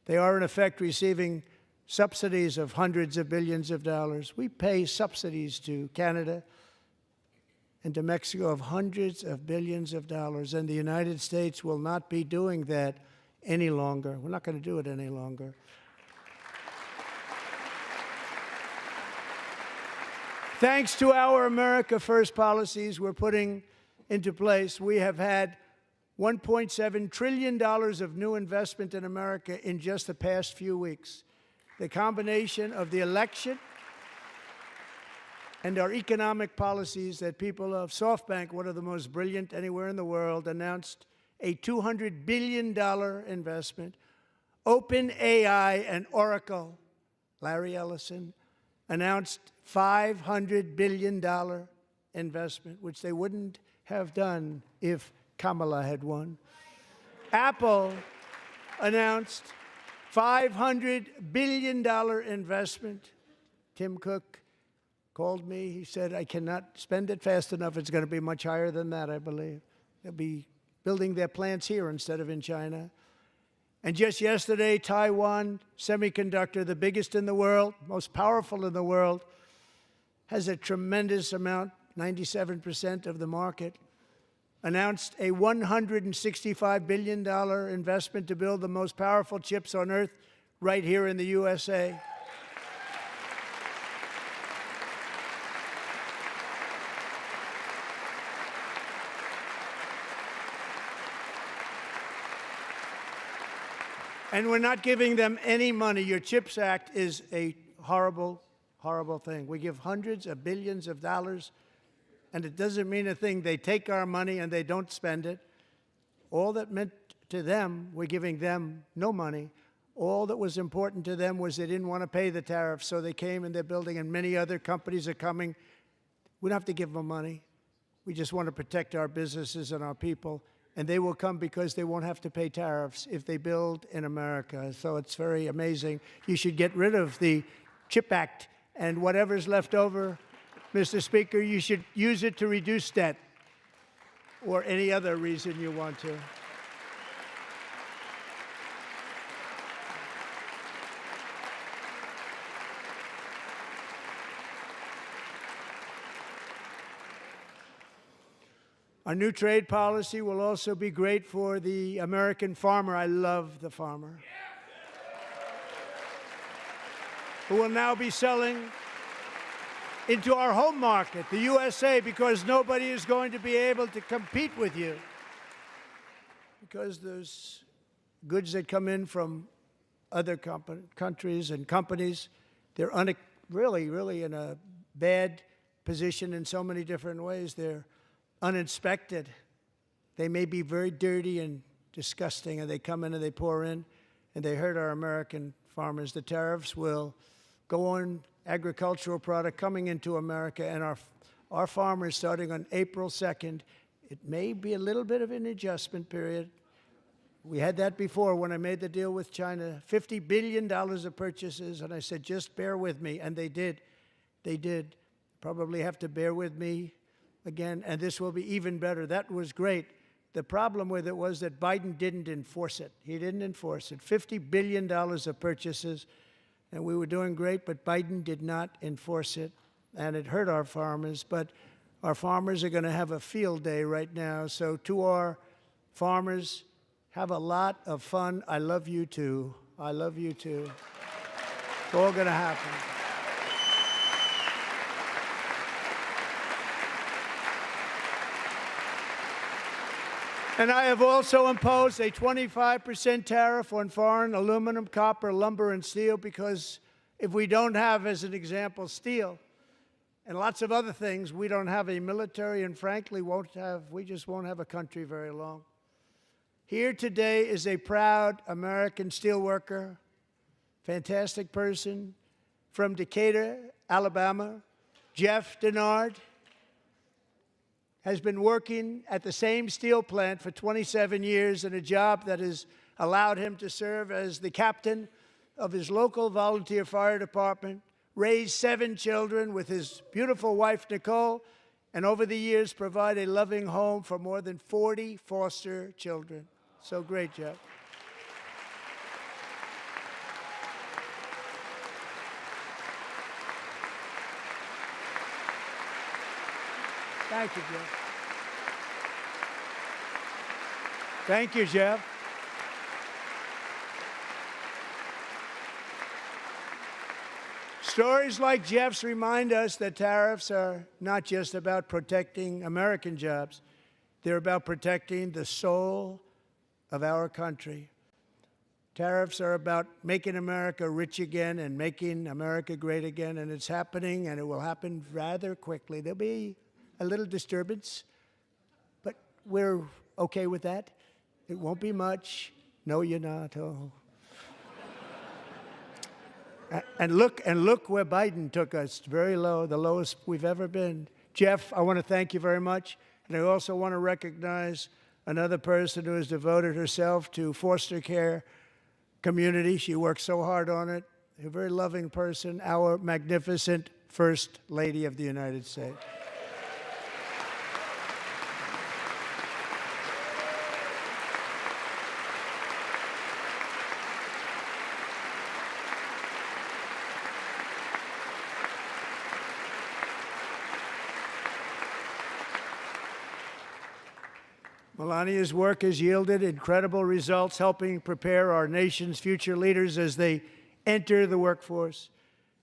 [SPEAKER 2] They are, in effect, receiving subsidies of hundreds of billions of dollars. We pay subsidies to Canada and to Mexico of hundreds of billions of dollars, and the United States will not be doing that any longer. We're not going to do it any longer. Thanks to our America First policies we're putting into place, we have had $1.7 trillion of new investment in America in just the past few weeks. The combination of the election and our economic policies that people of SoftBank, one of the most brilliant anywhere in the world, announced a $200 billion investment. OpenAI and Oracle, Larry Ellison, announced $500 billion investment, which they wouldn't have done if Kamala had won. Apple announced $500 billion investment. Tim Cook called me. He said, I cannot spend it fast enough. It's going to be much higher than that, I believe. They'll be building their plants here instead of in China. And just yesterday, Taiwan Semiconductor, the biggest in the world, most powerful in the world, has a tremendous amount, 97% of the market, announced a $165 billion investment to build the most powerful chips on earth right here in the USA. And we're not giving them any money. Your CHIPS Act is a horrible, horrible thing. We give hundreds of billions of dollars, and it doesn't mean a thing. They take our money and they don't spend it. All that meant to them, we're giving them no money. All that was important to them was they didn't want to pay the tariffs, so they came and they're building, and many other companies are coming. We don't have to give them money. We just want to protect our businesses and our people. And they will come because they won't have to pay tariffs if they build in America. So it's very amazing. You should get rid of the CHIP Act, and whatever's left over, Mr. Speaker, you should use it to reduce debt or any other reason you want to. Our new trade policy will also be great for the American farmer. I love the farmer, who will now be selling into our home market, the USA, because nobody is going to be able to compete with you. Because those goods that come in from other countries and companies, they're really in a bad position in so many different ways. They're uninspected. They may be very dirty and disgusting, and they come in and they pour in, and they hurt our American farmers. The tariffs will go on agricultural product coming into America, and our farmers, starting on April 2nd, it may be a little bit of an adjustment period. We had that before when I made the deal with China, $50 billion of purchases, and I said, just bear with me, and they did. They did. Probably have to bear with me again, and this will be even better. That was great. The problem with it was that Biden didn't enforce it. He didn't enforce it. $50 billion of purchases, and we were doing great, but Biden did not enforce it, and it hurt our farmers. But our farmers are going to have a field day right now. So to our farmers, have a lot of fun. I love you too. I love you too. It's all going to happen. And I have also imposed a 25% tariff on foreign aluminum, copper, lumber, and steel, because if we don't have, as an example, steel and lots of other things, we don't have a military, and frankly, we just won't have a country very long. Here today is a proud American steelworker, fantastic person from Decatur, Alabama, Jeff Denard. Has been working at the same steel plant for 27 years in a job that has allowed him to serve as the captain of his local volunteer fire department, raise 7 children with his beautiful wife, Nicole, and over the years provide a loving home for more than 40 foster children. So great, Jeff. Thank you, Jeff. Thank you, Jeff. Stories like Jeff's remind us that tariffs are not just about protecting American jobs. They're about protecting the soul of our country. Tariffs are about making America rich again and making America great again, and it's happening, and it will happen rather quickly. There'll be a little disturbance, but we're okay with that. It won't be much. No, you're not. Oh. And look where Biden took us. Very low, the lowest we've ever been. Jeff, I want to thank you very much. And I also want to recognize another person who has devoted herself to foster care community. She works so hard on it. A very loving person, our magnificent First Lady of the United States. Melania's work has yielded incredible results, helping prepare our nation's future leaders as they enter the workforce.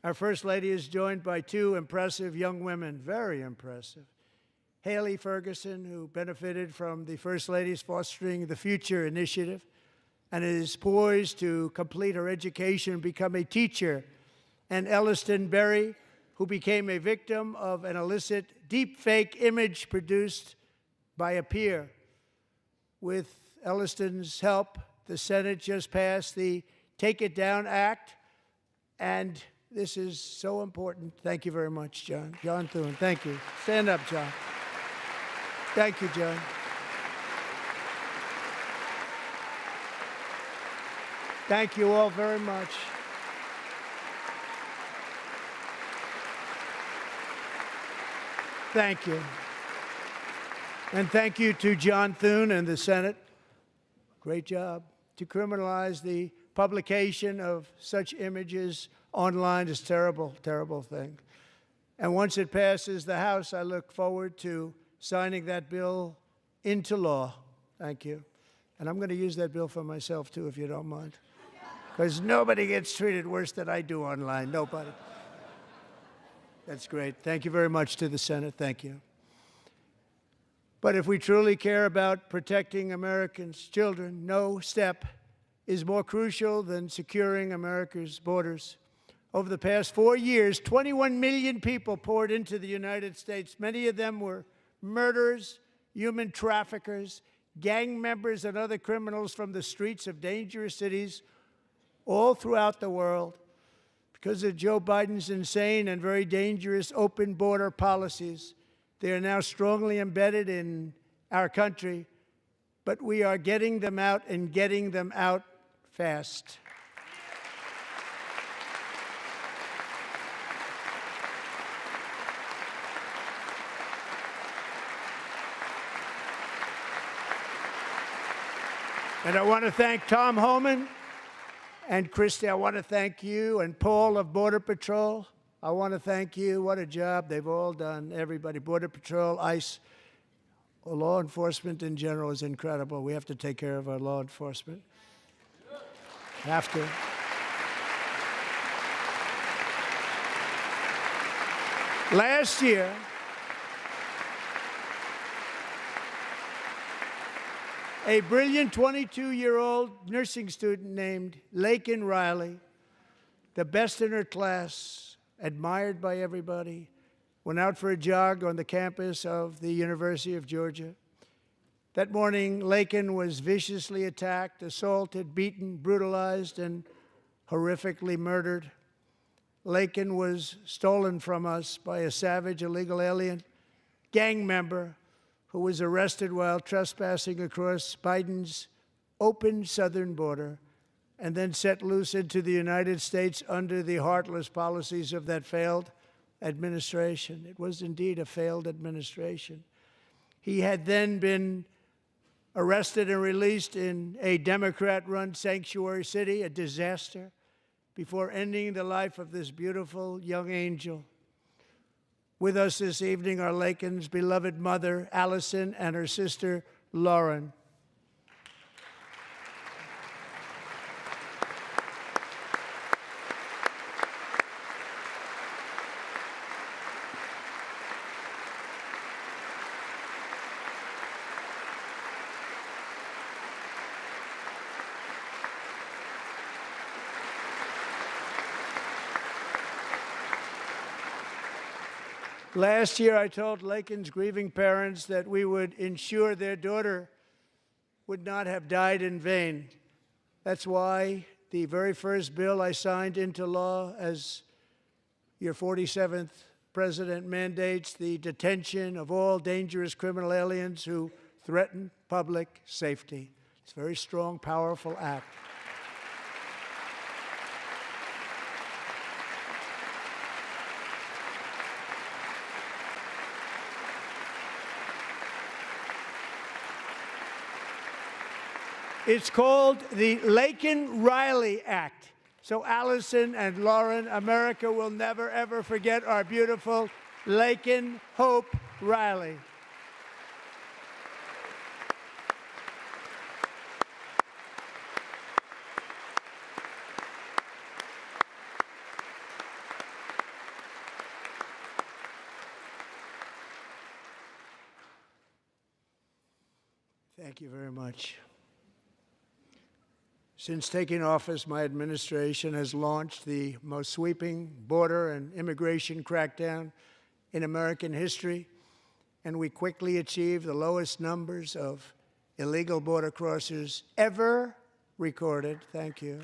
[SPEAKER 2] Our First Lady is joined by 2 impressive young women, very impressive. Haley Ferguson, who benefited from the First Lady's Fostering the Future initiative and is poised to complete her education and become a teacher. And Elliston Berry, who became a victim of an illicit deepfake image produced by a peer. With Elliston's help, the Senate just passed the Take It Down Act, and this is so important. Thank you very much, John. John Thune, thank you. Stand up, John. Thank you, John. Thank you all very much. Thank you. And thank you to John Thune and the Senate. Great job. To criminalize the publication of such images online is a terrible, terrible thing. And once it passes the House, I look forward to signing that bill into law. Thank you. And I'm going to use that bill for myself, too, if you don't mind. Because nobody gets treated worse than I do online. Nobody. That's great. Thank you very much to the Senate. Thank you. But if we truly care about protecting Americans' children, no step is more crucial than securing America's borders. Over the past 4 years, 21 million people poured into the United States. Many of them were murderers, human traffickers, gang members, and other criminals from the streets of dangerous cities all throughout the world. Because of Joe Biden's insane and very dangerous open border policies, they are now strongly embedded in our country, but we are getting them out and getting them out fast. And I want to thank Tom Homan and Christy. I want to thank you and Paul of Border Patrol. I want to thank you. What a job they've all done, everybody. Border Patrol, ICE, law enforcement in general is incredible. We have to take care of our law enforcement. Have to. Last year, a brilliant 22-year-old nursing student named Laken Riley, the best in her class, admired by everybody, went out for a jog on the campus of the University of Georgia. That morning, Laken was viciously attacked, assaulted, beaten, brutalized, and horrifically murdered. Laken was stolen from us by a savage illegal alien gang member who was arrested while trespassing across Biden's open southern border and then set loose into the United States under the heartless policies of that failed administration. It was indeed a failed administration. He had then been arrested and released in a Democrat-run sanctuary city, a disaster, before ending the life of this beautiful young angel. With us this evening are Laken's beloved mother, Allison, and her sister, Lauren. Last year, I told Laken's grieving parents that we would ensure their daughter would not have died in vain. That's why the very first bill I signed into law as your 47th president mandates the detention of all dangerous criminal aliens who threaten public safety. It's a very strong, powerful act. It's called the Laken-Riley Act. So Allison and Lauren, America will never, ever forget our beautiful Laken Hope Riley. Thank you very much. Since taking office, my administration has launched the most sweeping border and immigration crackdown in American history, and we quickly achieved the lowest numbers of illegal border crossers ever recorded. Thank you.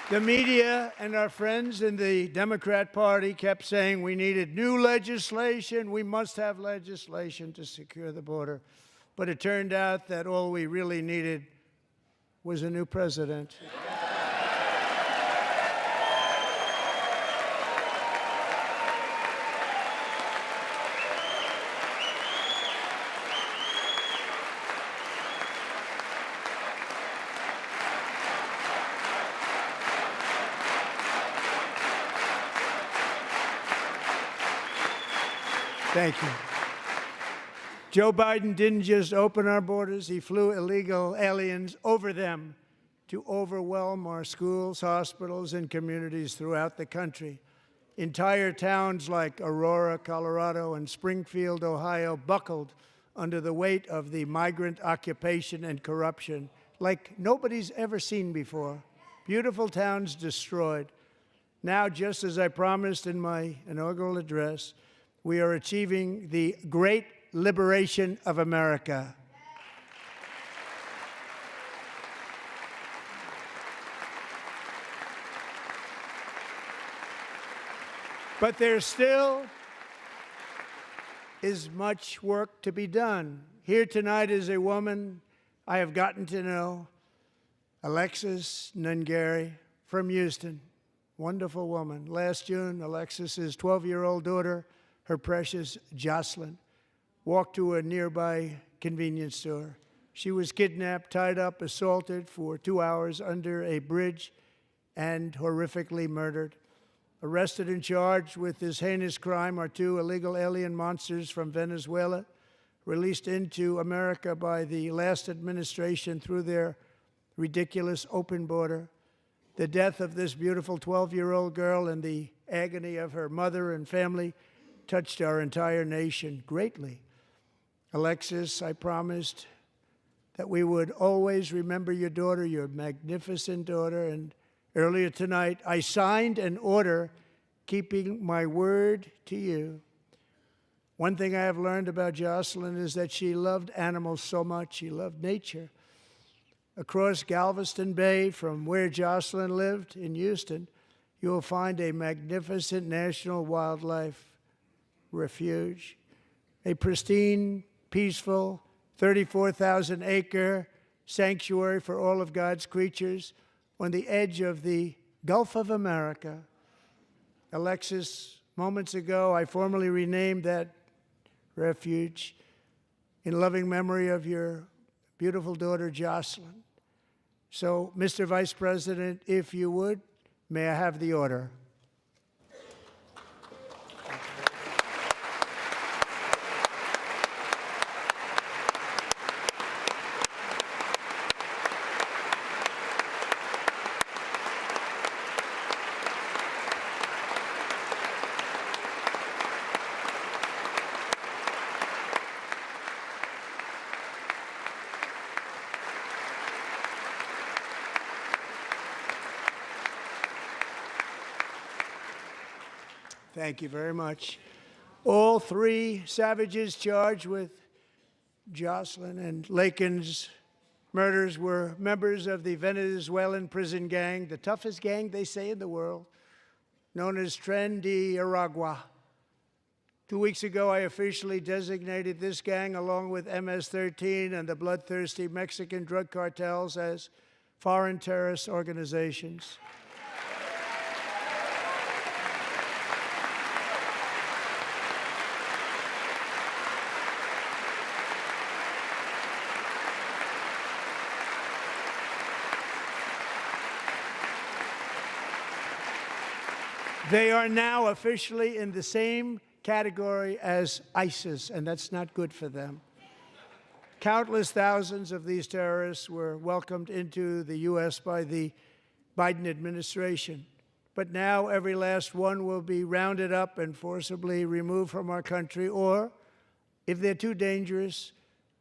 [SPEAKER 2] The media and our friends in the Democrat Party kept saying we needed new legislation, we must have legislation to secure the border. But it turned out that all we really needed was a new president. Thank you. Joe Biden didn't just open our borders, he flew illegal aliens over them to overwhelm our schools, hospitals, and communities throughout the country. Entire towns like Aurora, Colorado, and Springfield, Ohio, buckled under the weight of the migrant occupation and corruption like nobody's ever seen before. Beautiful towns destroyed. Now, just as I promised in my inaugural address, we are achieving the great liberation of America. But there still is much work to be done. Here tonight is a woman I have gotten to know Alexis Nungari from Houston. Wonderful woman. Last June, Alexis's 12-year-old daughter, her precious Jocelyn, walked to a nearby convenience store. She was kidnapped, tied up, assaulted for 2 hours under a bridge, and horrifically murdered. Arrested and charged with this heinous crime are 2 illegal alien monsters from Venezuela, released into America by the last administration through their ridiculous open border. The death of this beautiful 12-year-old girl and the agony of her mother and family touched our entire nation greatly. Alexis, I promised that we would always remember your daughter, your magnificent daughter, and earlier tonight I signed an order keeping my word to you. One thing I have learned about Jocelyn is that she loved animals so much. She loved nature. Across Galveston Bay, from where Jocelyn lived in Houston, you will find a magnificent national wildlife refuge, a pristine, peaceful, 34,000-acre sanctuary for all of God's creatures on the edge of the Gulf of America. Alexis, moments ago, I formally renamed that refuge in loving memory of your beautiful daughter, Jocelyn. So, Mr. Vice President, if you would, may I have the order? Thank you very much. All 3 savages charged with Jocelyn and Lakin's murders were members of the Venezuelan prison gang, the toughest gang, they say, in the world, known as Tren de Aragua. 2 weeks ago, I officially designated this gang, along with MS-13 and the bloodthirsty Mexican drug cartels, as foreign terrorist organizations. They are now officially in the same category as ISIS, and that's not good for them. Countless thousands of these terrorists were welcomed into the U.S. by the Biden administration. But now every last one will be rounded up and forcibly removed from our country, or, if they're too dangerous,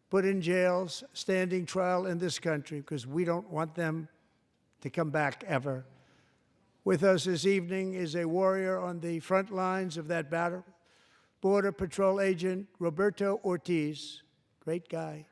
[SPEAKER 2] put in jails, standing trial in this country, because we don't want them to come back ever. With us this evening is a warrior on the front lines of that battle, Border Patrol Agent Roberto Ortiz. Great guy.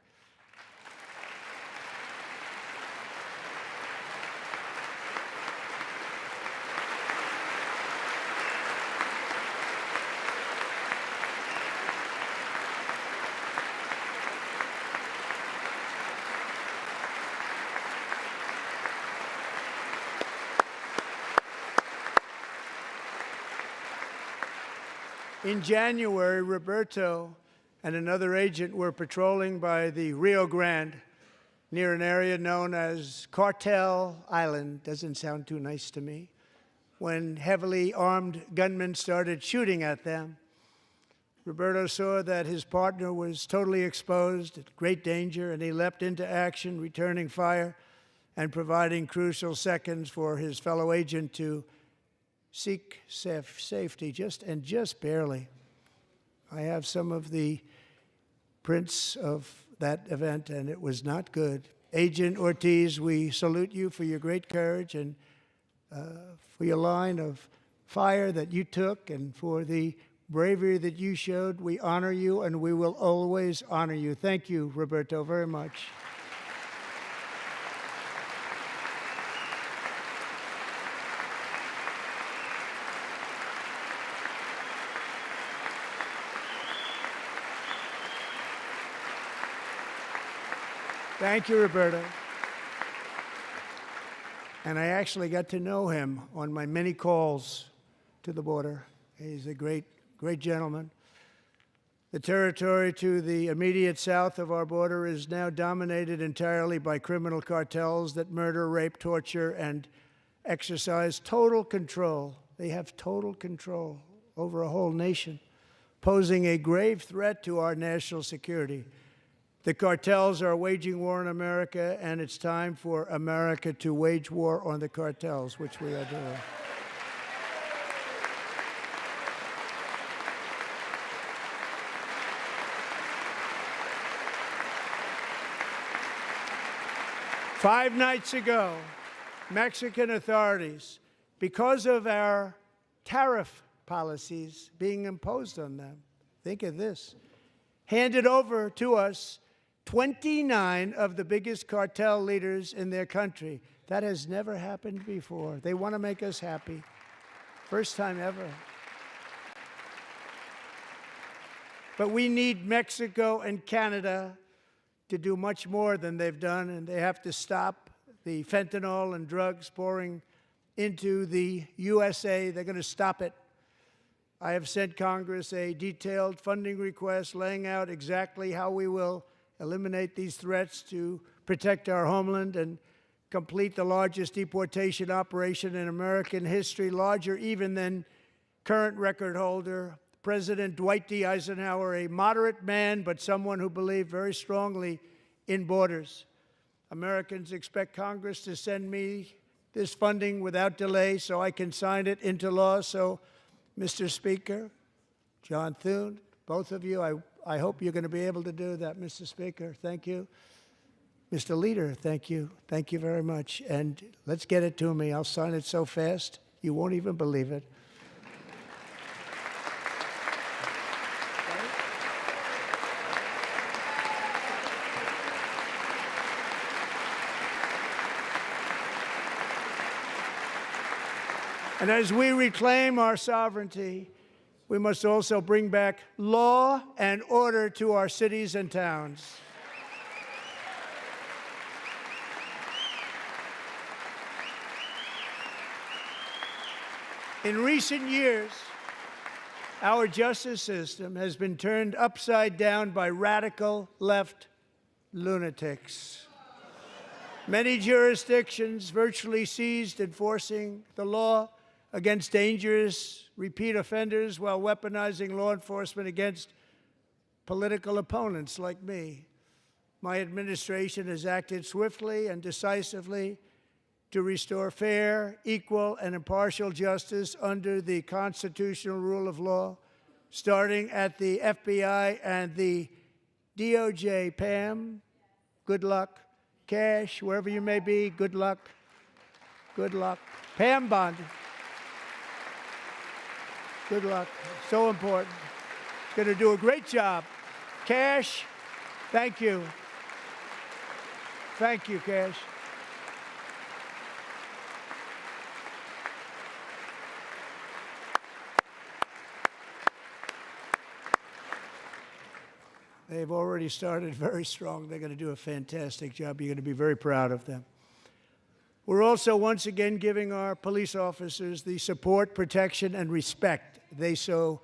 [SPEAKER 2] In January, Roberto and another agent were patrolling by the Rio Grande near an area known as Cartel Island. Doesn't sound too nice to me. When heavily armed gunmen started shooting at them, Roberto saw that his partner was totally exposed, at great danger, and he leapt into action, returning fire and providing crucial seconds for his fellow agent to seek safety, just barely. I have some of the prints of that event, and it was not good. Agent Ortiz, we salute you for your great courage and for your line of fire that you took and for the bravery that you showed. We honor you, and we will always honor you. Thank you, Roberto, very much. Thank you, Roberto. And I actually got to know him on my many calls to the border. He's a great, great gentleman. The territory to the immediate south of our border is now dominated entirely by criminal cartels that murder, rape, torture, and exercise total control. They have total control over a whole nation, posing a grave threat to our national security. The cartels are waging war on America, and it's time for America to wage war on the cartels, which we are doing. Five nights ago, Mexican authorities, because of our tariff policies being imposed on them, think of this, handed over to us 29 of the biggest cartel leaders in their country. That has never happened before. They want to make us happy. First time ever. But we need Mexico and Canada to do much more than they've done, and they have to stop the fentanyl and drugs pouring into the USA. They're going to stop it. I have sent Congress a detailed funding request laying out exactly how we will eliminate these threats to protect our homeland and complete the largest deportation operation in American history, larger even than current record holder, President Dwight D. Eisenhower, a moderate man, but someone who believed very strongly in borders. Americans expect Congress to send me this funding without delay so I can sign it into law. So, Mr. Speaker, John Thune, both of you, I hope you're going to be able to do that, Mr. Speaker. Thank you. Mr. Leader, thank you. Thank you very much. And let's get it to me. I'll sign it so fast, you won't even believe it. And as we reclaim our sovereignty, we must also bring back law and order to our cities and towns. In recent years, our justice system has been turned upside down by radical left lunatics. Many jurisdictions virtually ceased enforcing the law against dangerous repeat offenders while weaponizing law enforcement against political opponents like me. My administration has acted swiftly and decisively to restore fair, equal, and impartial justice under the constitutional rule of law, starting at the FBI and the DOJ. Pam, good luck. Cash, wherever you may be, good luck. Good luck. Pam Bondi. Good luck. So important. Going to do a great job. Cash, thank you. Thank you, Cash. They've already started very strong. They're going to do a fantastic job. You're going to be very proud of them. We're also once again giving our police officers the support, protection, and respect they so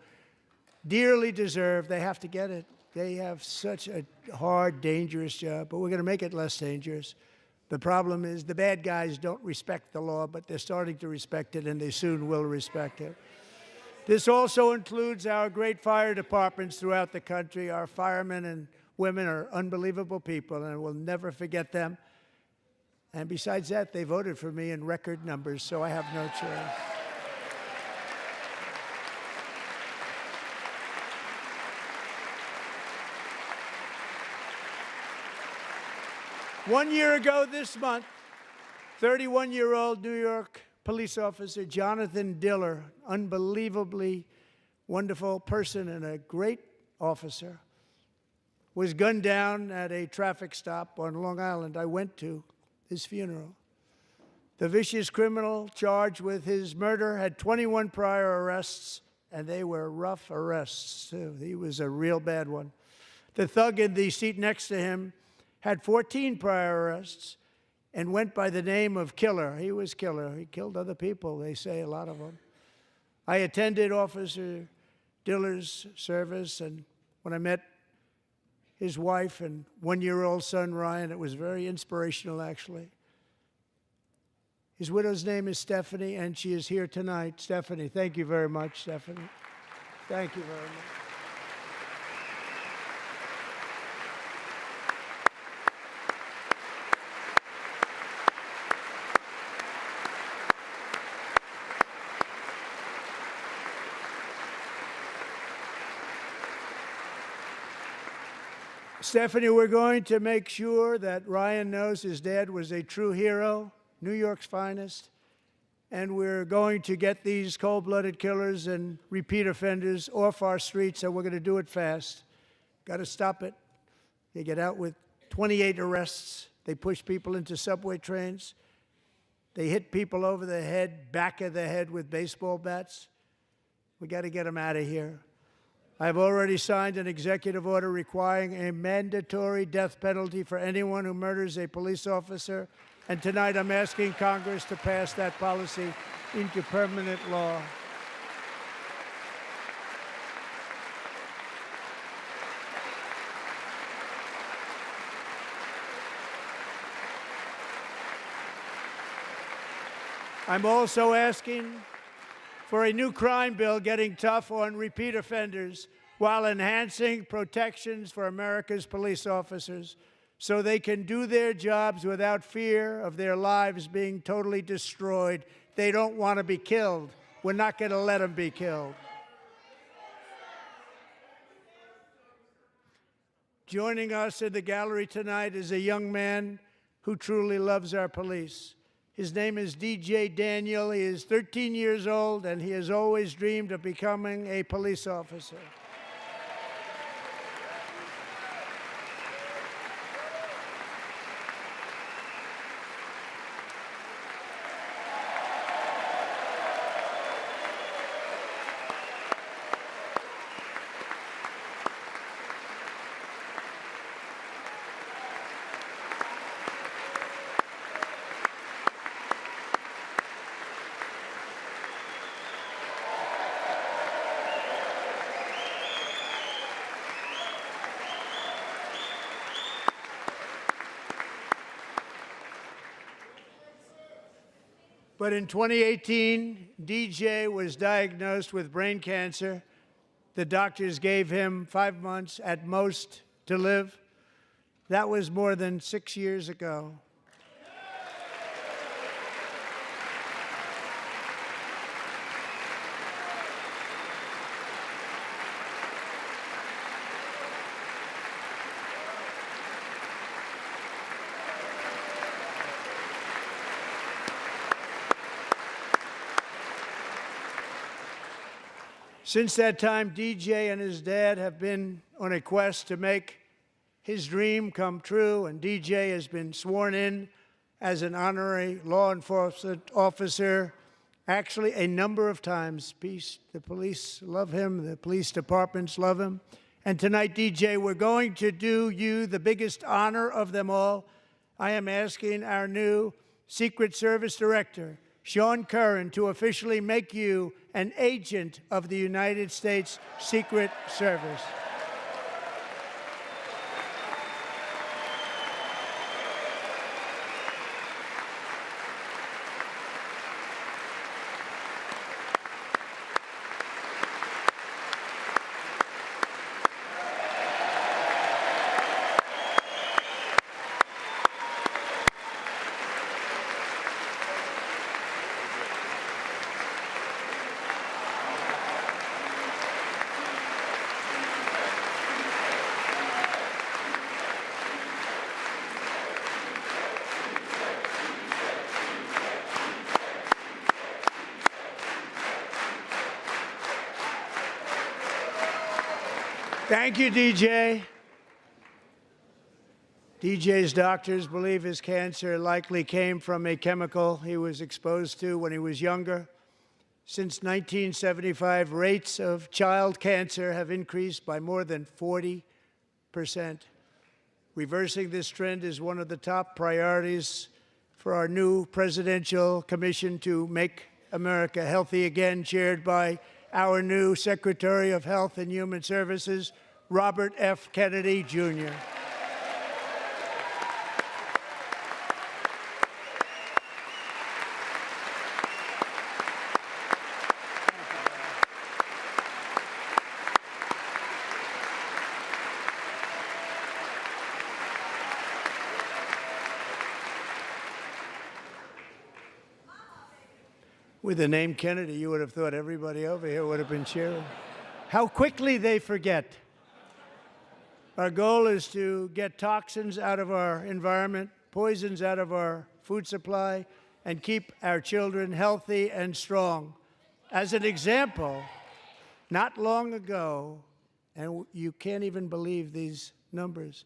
[SPEAKER 2] dearly deserve. They have to get it. They have such a hard, dangerous job, but we're going to make it less dangerous. The problem is the bad guys don't respect the law, but they're starting to respect it, and they soon will respect it. This also includes our great fire departments throughout the country. Our firemen and women are unbelievable people, and we'll never forget them. And besides that, they voted for me in record numbers, so I have no choice. One year ago this month, 31-year-old New York police officer Jonathan Diller, unbelievably wonderful person and a great officer, was gunned down at a traffic stop on Long Island. I went to his funeral. The vicious criminal charged with his murder had 21 prior arrests, and they were rough arrests, too. He was a real bad one. The thug in the seat next to him had 14 prior arrests, and went by the name of Killer. He was Killer. He killed other people, they say, a lot of them. I attended Officer Diller's service, and when I met his wife and one-year-old son, Ryan, it was very inspirational, actually. His widow's name is Stephanie, and she is here tonight. Stephanie, thank you very much, Stephanie. Thank you very much. Stephanie, we're going to make sure that Ryan knows his dad was a true hero, New York's finest, and we're going to get these cold-blooded killers and repeat offenders off our streets, and we're going to do it fast. Got to stop it. They get out with 28 arrests. They push people into subway trains. They hit people over the head, back of the head with baseball bats. We got to get them out of here. I've already signed an executive order requiring a mandatory death penalty for anyone who murders a police officer. And tonight I'm asking Congress to pass that policy into permanent law. I'm also asking for a new crime bill getting tough on repeat offenders while enhancing protections for America's police officers so they can do their jobs without fear of their lives being totally destroyed. They don't want to be killed. We're not going to let them be killed. Joining us in the gallery tonight is a young man who truly loves our police. His name is DJ Daniel. He is 13 years old, and he has always dreamed of becoming a police officer. But in 2018, DJ was diagnosed with brain cancer. The doctors gave him 5 months at most to live. That was more than 6 years ago. Since that time, DJ and his dad have been on a quest to make his dream come true, and DJ has been sworn in as an honorary law enforcement officer, actually a number of times. The police love him, the police departments love him. And tonight, DJ, we're going to do you the biggest honor of them all. I am asking our new Secret Service Director, Sean Curran, to officially make you an agent of the United States Secret Service. Thank you, DJ. DJ's doctors believe his cancer likely came from a chemical he was exposed to when he was younger. Since 1975, rates of child cancer have increased by more than 40%. Reversing this trend is one of the top priorities for our new Presidential Commission to Make America Healthy Again, chaired by our new Secretary of Health and Human Services, Robert F. Kennedy, Jr. With the name Kennedy, you would have thought everybody over here would have been cheering. How quickly they forget. Our goal is to get toxins out of our environment, poisons out of our food supply, and keep our children healthy and strong. As an example, not long ago, and you can't even believe these numbers,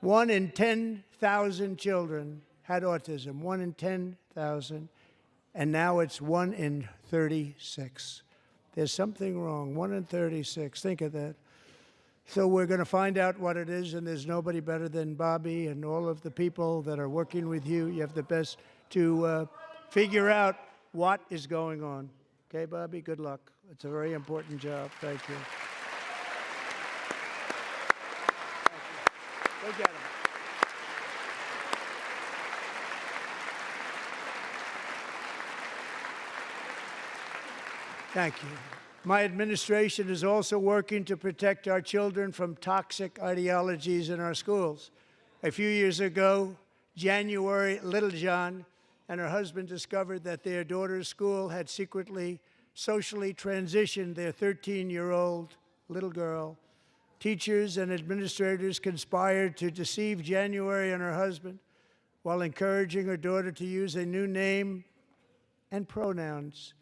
[SPEAKER 2] 1 in 10,000 children had autism, 1 in 10,000. And now it's 1 in 36. There's something wrong, 1 in 36. Think of that. So we're going to find out what it is, and there's nobody better than Bobby and all of the people that are working with you. You have the best to figure out what is going on. Okay, Bobby, good luck. It's a very important job. Thank you. Go get him. Thank you. My administration is also working to protect our children from toxic ideologies in our schools. A few years ago, January Littlejohn and her husband discovered that their daughter's school had secretly socially transitioned their 13-year-old little girl. Teachers and administrators conspired to deceive January and her husband while encouraging her daughter to use a new name and pronouns.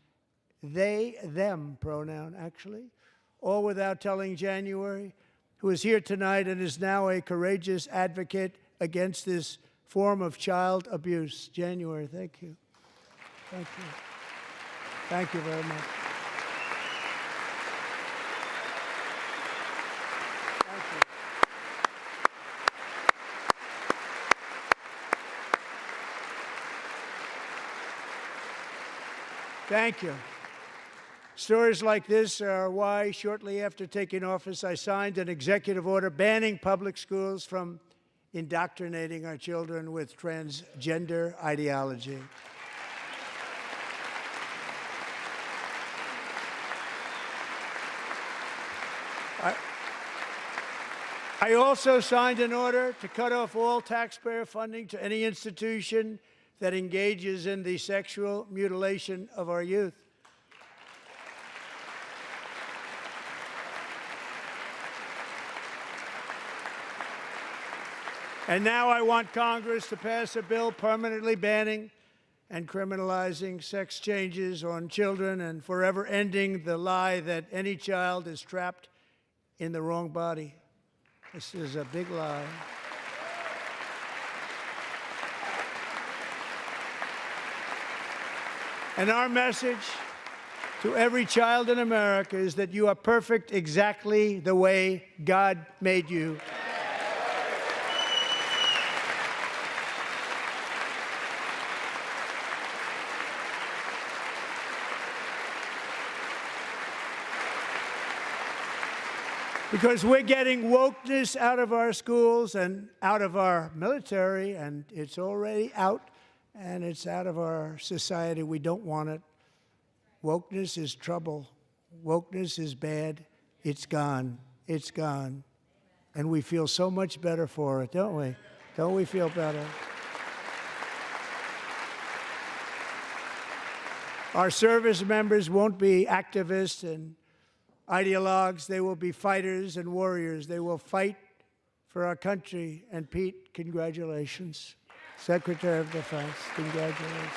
[SPEAKER 2] They, them pronoun, actually, all without telling January, who is here tonight and is now a courageous advocate against this form of child abuse. January, thank you. Thank you. Thank you very much. Thank you. Thank you. Stories like this are why, shortly after taking office, I signed an executive order banning public schools from indoctrinating our children with transgender ideology. I also signed an order to cut off all taxpayer funding to any institution that engages in the sexual mutilation of our youth. And now I want Congress to pass a bill permanently banning and criminalizing sex changes on children and forever ending the lie that any child is trapped in the wrong body. This is a big lie. And our message to every child in America is that you are perfect exactly the way God made you. Because we're getting wokeness out of our schools and out of our military, and it's already out, and it's out of our society. We don't want it. Wokeness is trouble. Wokeness is bad. It's gone. It's gone. And we feel so much better for it, don't we? Don't we feel better? Our service members won't be activists and ideologues. They will be fighters and warriors. They will fight for our country. And Pete, congratulations. Secretary of Defense, congratulations.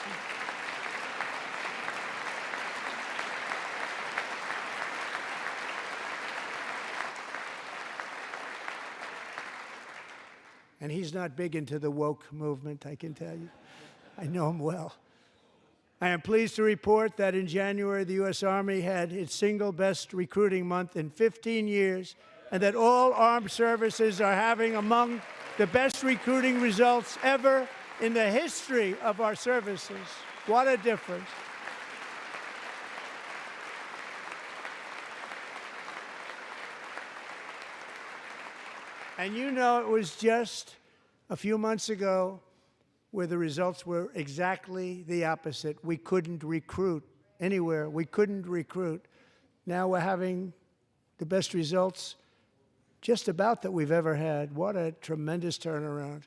[SPEAKER 2] And he's not big into the woke movement, I can tell you. I know him well. I am pleased to report that in January, the U.S. Army had its single best recruiting month in 15 years, and that all armed services are having among the best recruiting results ever in the history of our services. What a difference. And you know, it was just a few months ago where the results were exactly the opposite. We couldn't recruit anywhere. We couldn't recruit. Now we're having the best results just about that we've ever had. What a tremendous turnaround.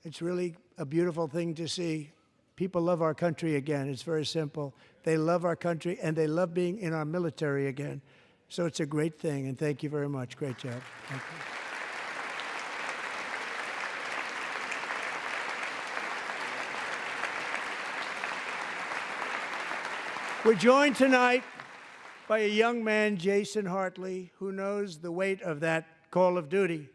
[SPEAKER 2] It's really a beautiful thing to see. People love our country again. It's very simple. They love our country, and they love being in our military again. So it's a great thing, and thank you very much. Great job. Thank you. We're joined tonight by a young man, Jason Hartley, who knows the weight of that call of duty.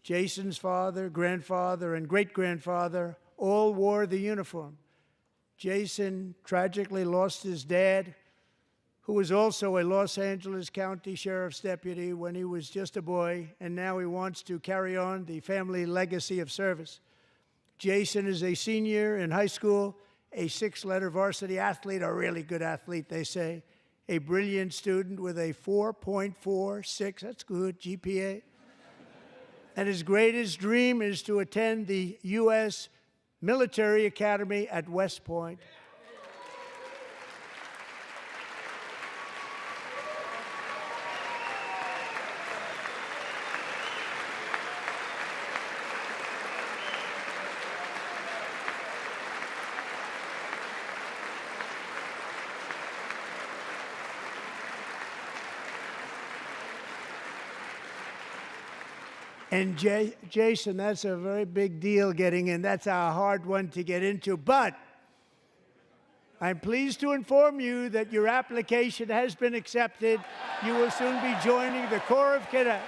[SPEAKER 2] Jason's father, grandfather, and great-grandfather all wore the uniform. Jason tragically lost his dad, who was also a Los Angeles County Sheriff's deputy when he was just a boy, and now he wants to carry on the family legacy of service. Jason is a senior in high school, a six-letter varsity athlete, a really good athlete, they say, a brilliant student with a 4.46, that's good, GPA. And his greatest dream is to attend the U.S. Military Academy at West Point. And Jason, that's a very big deal getting in. That's a hard one to get into. But I'm pleased to inform you that your application has been accepted. You will soon be joining the Corps of Cadets.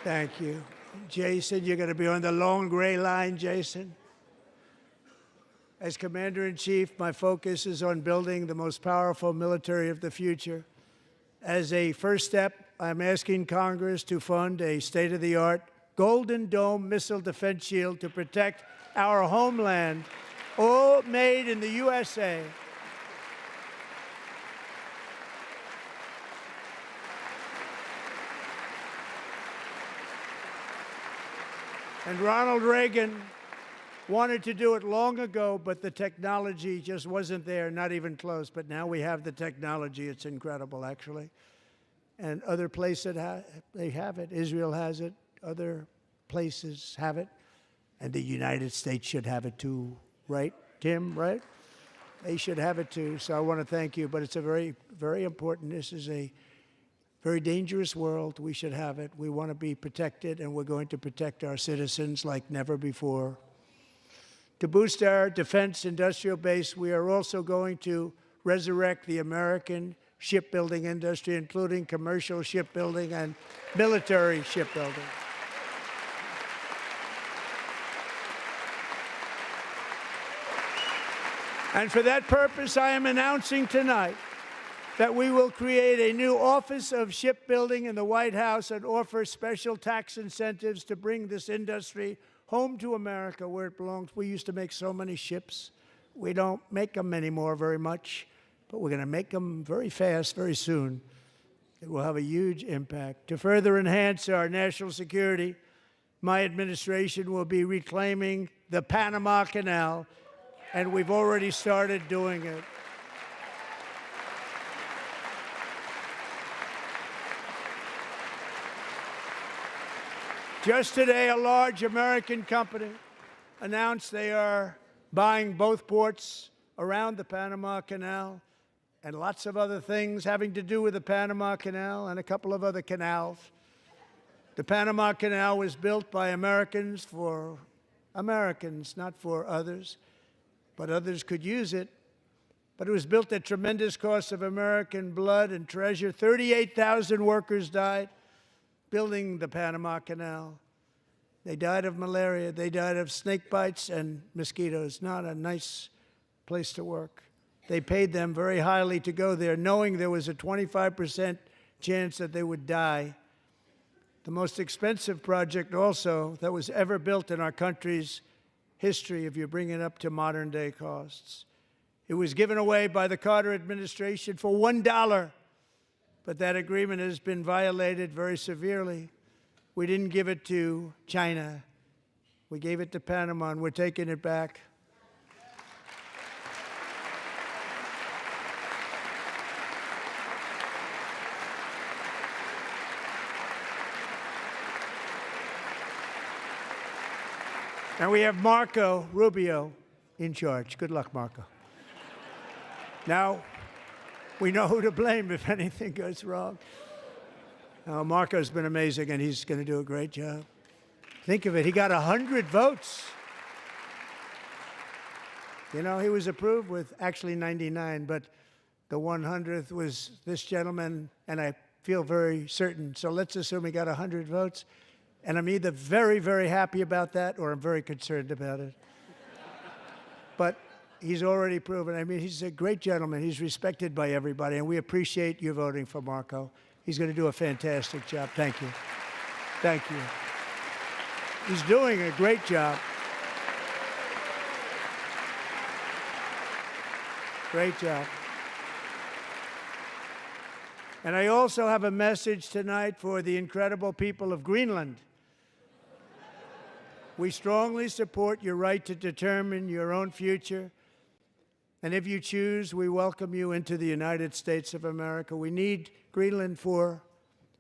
[SPEAKER 2] Thank you. Jason, you're going to be on the long gray line, Jason. As Commander-in-Chief, my focus is on building the most powerful military of the future. As a first step, I'm asking Congress to fund a state-of-the-art Golden Dome missile defense shield to protect our homeland, all made in the USA. And Ronald Reagan wanted to do it long ago, but the technology just wasn't there, not even close. But now we have the technology. It's incredible, actually. And other places, they have it. Israel has it. Other places have it. And the United States should have it too, right, Tim, right? They should have it too. So I want to thank you. But it's a very, very important. This is a very dangerous world. We should have it. We want to be protected, and we're going to protect our citizens like never before. To boost our defense industrial base, we are also going to resurrect the American shipbuilding industry, including commercial shipbuilding and military shipbuilding. And for that purpose, I am announcing tonight that we will create a new Office of Shipbuilding in the White House and offer special tax incentives to bring this industry home to America where it belongs. We used to make so many ships. We don't make them anymore very much, but we're going to make them very fast, very soon. It will have a huge impact. To further enhance our national security, my administration will be reclaiming the Panama Canal, and we've already started doing it. Just today, a large American company announced they are buying both ports around the Panama Canal and lots of other things having to do with the Panama Canal and a couple of other canals. The Panama Canal was built by Americans for Americans, not for others, but others could use it. But it was built at tremendous cost of American blood and treasure. 38,000 workers died building the Panama Canal. They died of malaria. They died of snake bites and mosquitoes. Not a nice place to work. They paid them very highly to go there, knowing there was a 25% chance that they would die. The most expensive project also that was ever built in our country's history, if you bring it up to modern day costs. It was given away by the Carter administration for $1, but that agreement has been violated very severely. We didn't give it to China. We gave it to Panama, and we're taking it back. And we have Marco Rubio in charge. Good luck, Marco. Now, we know who to blame if anything goes wrong. Marco's been amazing, and he's going to do a great job. Think of it. He got 100 votes. You know, he was approved with actually 99, but the 100th was this gentleman, and I feel very certain. So let's assume he got 100 votes. And I'm either very, very happy about that or I'm very concerned about it. But he's already proven. I mean, he's a great gentleman. He's respected by everybody, and we appreciate you voting for Marco. He's going to do a fantastic job. Thank you. Thank you. He's doing a great job. Great job. And I also have a message tonight for the incredible people of Greenland. We strongly support your right to determine your own future. And if you choose, we welcome you into the United States of America. We need Greenland for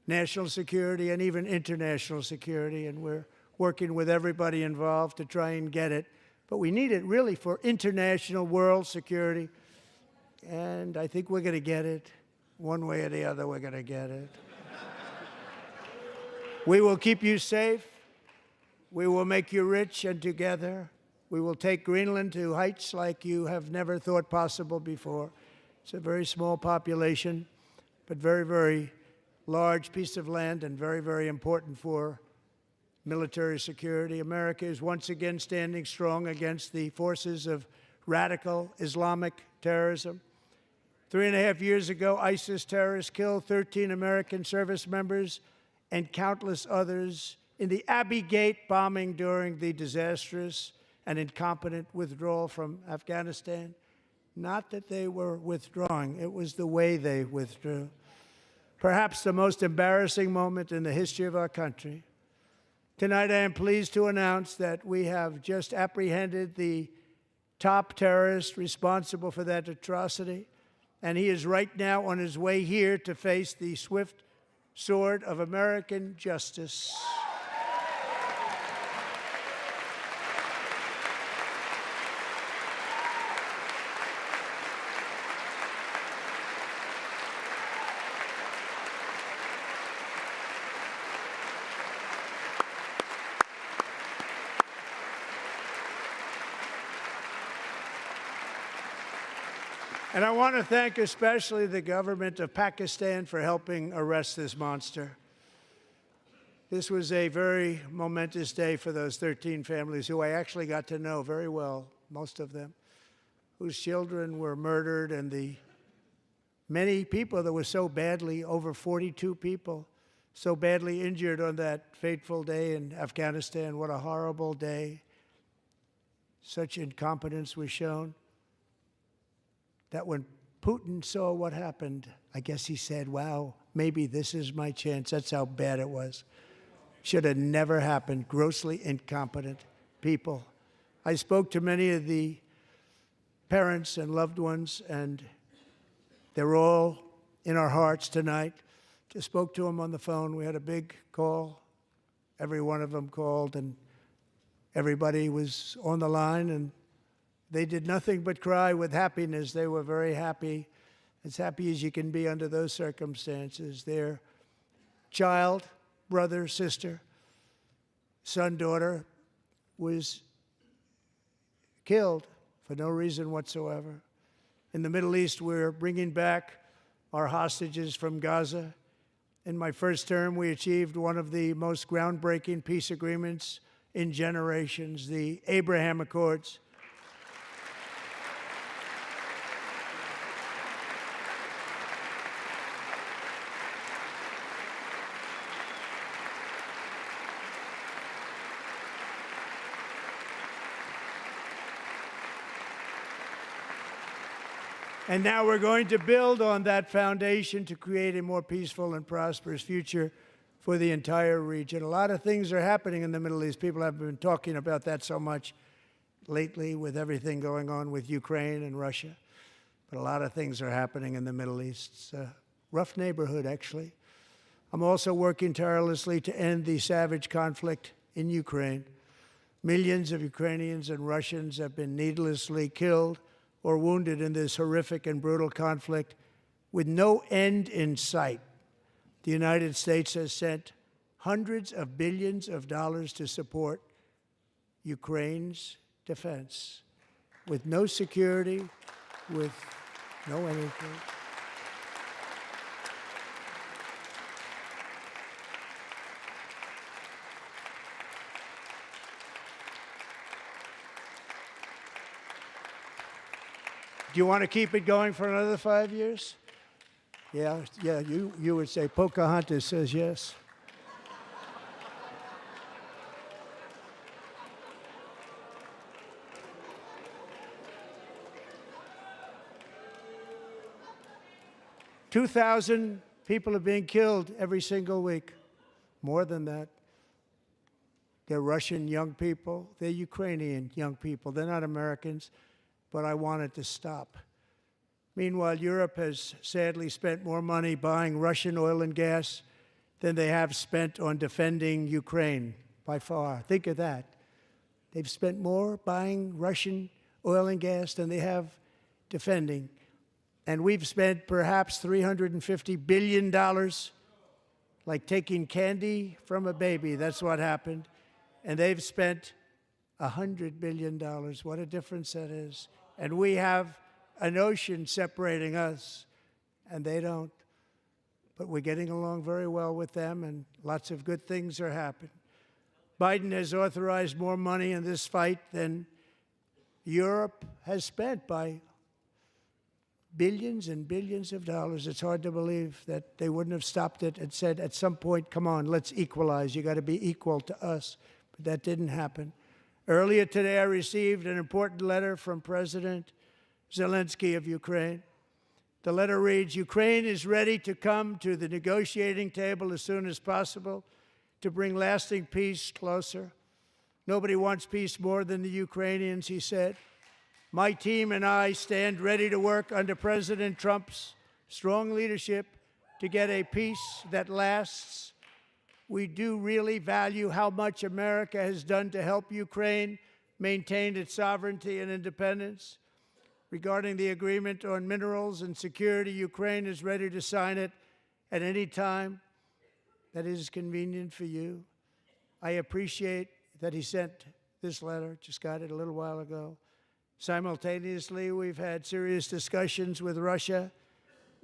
[SPEAKER 2] national security and even international security, and we're working with everybody involved to try and get it. But we need it really for international world security, and I think we're going to get it. One way or the other, we're going to get it. We will keep you safe. We will make you rich, and together we will take Greenland to heights like you have never thought possible before. It's a very small population, but very, very large piece of land and very, very important for military security. America is once again standing strong against the forces of radical Islamic terrorism. 3.5 years ago, ISIS terrorists killed 13 American service members and countless others in the Abbey Gate bombing during the disastrous and incompetent withdrawal from Afghanistan. Not that they were withdrawing, it was the way they withdrew. Perhaps the most embarrassing moment in the history of our country. Tonight, I am pleased to announce that we have just apprehended the top terrorist responsible for that atrocity, and he is right now on his way here to face the swift sword of American justice. And I want to thank especially the government of Pakistan for helping arrest this monster. This was a very momentous day for those 13 families who I actually got to know very well, most of them, whose children were murdered, and the many people that were so badly, over 42 people, so badly injured on that fateful day in Afghanistan. What a horrible day. Such incompetence was shown. That when Putin saw what happened, I guess he said, wow, maybe this is my chance. That's how bad it was. Should have never happened. Grossly incompetent people. I spoke to many of the parents and loved ones, and they're all in our hearts tonight. Just spoke to them on the phone. We had a big call. Every one of them called, and everybody was on the line, and they did nothing but cry with happiness. They were very happy, as happy as you can be under those circumstances. Their child, brother, sister, son, daughter was killed for no reason whatsoever. In the Middle East, we're bringing back our hostages from Gaza. In my first term, we achieved one of the most groundbreaking peace agreements in generations, the Abraham Accords. And now we're going to build on that foundation to create a more peaceful and prosperous future for the entire region. A lot of things are happening in the Middle East. People have been talking about that so much lately with everything going on with Ukraine and Russia. But a lot of things are happening in the Middle East. It's a rough neighborhood, actually. I'm also working tirelessly to end the savage conflict in Ukraine. Millions of Ukrainians and Russians have been needlessly killed or wounded in this horrific and brutal conflict with no end in sight. The United States has sent hundreds of billions of dollars to support Ukraine's defense with no security, with no anything. Do you want to keep it going for another 5 years? Yeah, you would say Pocahontas says yes. $2,000 people are being killed every single week. More than that. They're Russian young people. They're Ukrainian young people. They're not Americans. But I want it to stop. Meanwhile, Europe has sadly spent more money buying Russian oil and gas than they have spent on defending Ukraine, by far. Think of that. They've spent more buying Russian oil and gas than they have defending. And we've spent perhaps $350 billion, like taking candy from a baby. That's what happened. And they've spent $100 billion. What a difference that is. And we have an ocean separating us, and they don't. But we're getting along very well with them, and lots of good things are happening. Biden has authorized more money in this fight than Europe has spent by billions and billions of dollars. It's hard to believe that they wouldn't have stopped it and said at some point, come on, let's equalize. You got to be equal to us. But that didn't happen. Earlier today, I received an important letter from President Zelensky of Ukraine. The letter reads, Ukraine is ready to come to the negotiating table as soon as possible to bring lasting peace closer. Nobody wants peace more than the Ukrainians, he said. My team and I stand ready to work under President Trump's strong leadership to get a peace that lasts. We do really value how much America has done to help Ukraine maintain its sovereignty and independence. Regarding the agreement on minerals and security, Ukraine is ready to sign it at any time that is convenient for you. I appreciate that he sent this letter, just got it a little while ago. Simultaneously, we've had serious discussions with Russia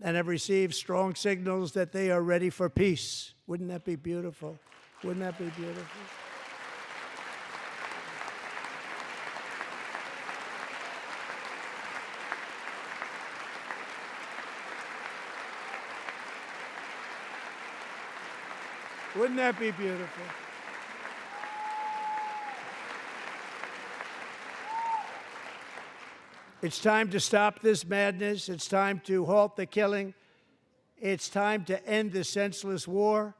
[SPEAKER 2] and have received strong signals that they are ready for peace. Wouldn't that be beautiful? Wouldn't that be beautiful? Wouldn't that be beautiful? It's time to stop this madness. It's time to halt the killing. It's time to end this senseless war.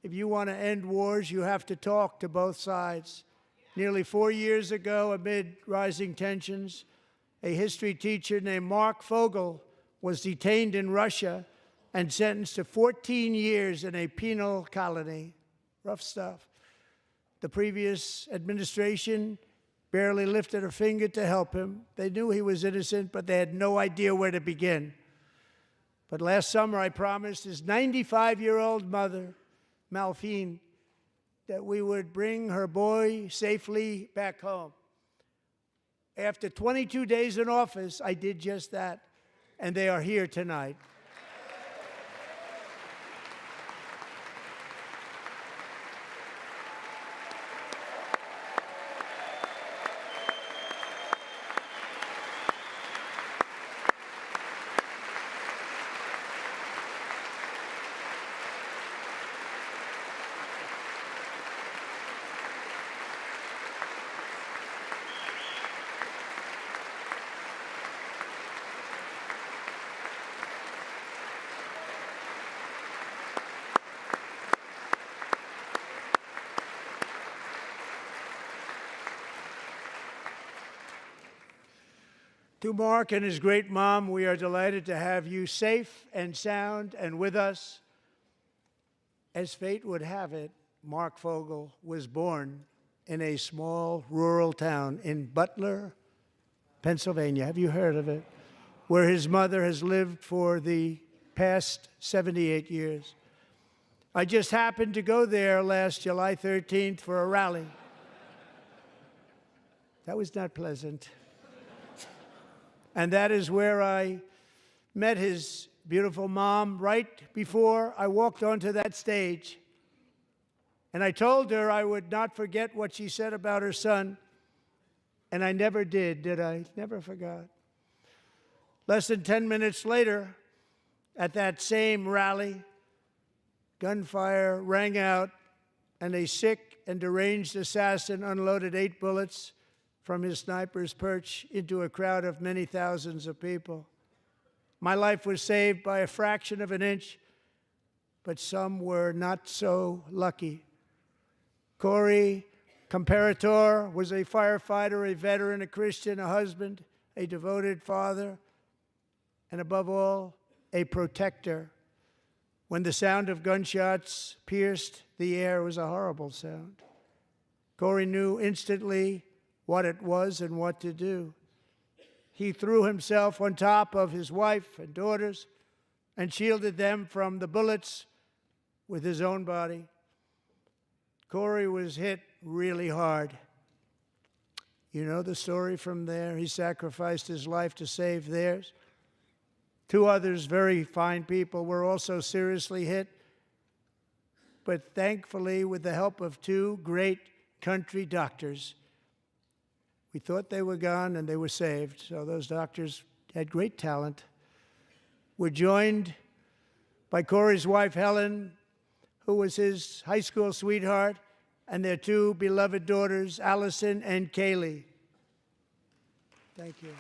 [SPEAKER 2] If you want to end wars, you have to talk to both sides. Nearly 4 years ago, amid rising tensions, a history teacher named Mark Fogel was detained in Russia and sentenced to 14 years in a penal colony. Rough stuff. The previous administration barely lifted a finger to help him. They knew he was innocent, but they had no idea where to begin. But last summer, I promised his 95-year-old mother, Malphine, that we would bring her boy safely back home. After 22 days in office, I did just that, and they are here tonight. To Mark and his great mom, we are delighted to have you safe and sound and with us. As fate would have it, Mark Fogel was born in a small rural town in Butler, Pennsylvania. Have you heard of it? Where his mother has lived for the past 78 years. I just happened to go there last July 13th for a rally. That was not pleasant. And that is where I met his beautiful mom right before I walked onto that stage. And I told her I would not forget what she said about her son. And I never did I? Never forgot. Less than 10 minutes later, at that same rally, gunfire rang out, and a sick and deranged assassin unloaded 8 bullets from his sniper's perch into a crowd of many thousands of people. My life was saved by a fraction of an inch, but some were not so lucky. Corey Comparator was a firefighter, a veteran, a Christian, a husband, a devoted father, and above all, a protector. When the sound of gunshots pierced the air, it was a horrible sound. Corey knew instantly what it was and what to do. He threw himself on top of his wife and daughters and shielded them from the bullets with his own body. Corey was hit really hard. You know the story from there. He sacrificed his life to save theirs. 2 others, very fine people, were also seriously hit. But thankfully, with the help of 2 great country doctors, we thought they were gone and they were saved. So those doctors had great talent. We're joined by Corey's wife, Helen, who was his high school sweetheart, and their 2 beloved daughters, Allison and Kaylee. Thank you.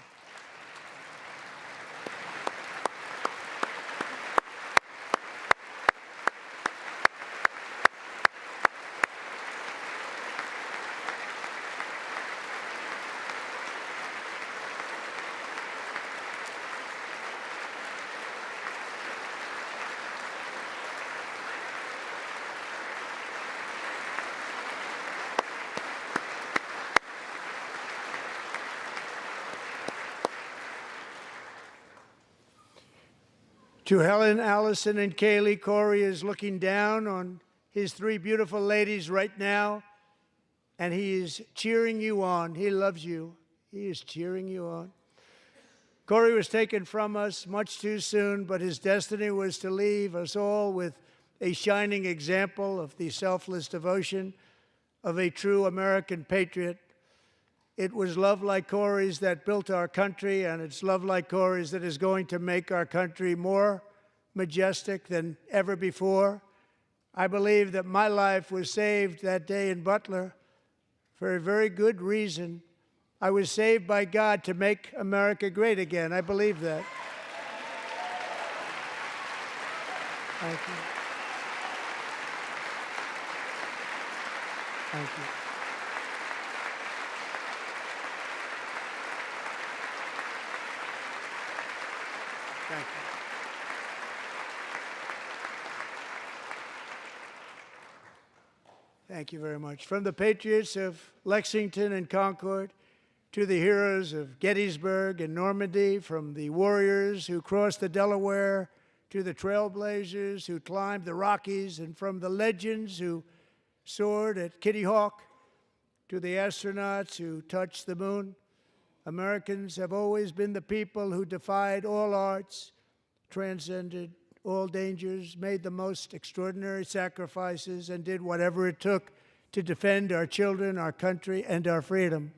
[SPEAKER 2] To Helen, Allison, and Kaylee, Corey is looking down on his 3 beautiful ladies right now, and he is cheering you on. He loves you. He is cheering you on. Corey was taken from us much too soon, but his destiny was to leave us all with a shining example of the selfless devotion of a true American patriot. It was love like Corey's that built our country, and it's love like Corey's that is going to make our country more majestic than ever before. I believe that my life was saved that day in Butler for a very good reason. I was saved by God to make America great again. I believe that. Thank you. Thank you. Thank you. Thank you very much. From the patriots of Lexington and Concord to the heroes of Gettysburg and Normandy, from the warriors who crossed the Delaware to the trailblazers who climbed the Rockies, and from the legends who soared at Kitty Hawk to the astronauts who touched the moon, Americans have always been the people who defied all odds, transcended all dangers, made the most extraordinary sacrifices, and did whatever it took to defend our children, our country, and our freedom.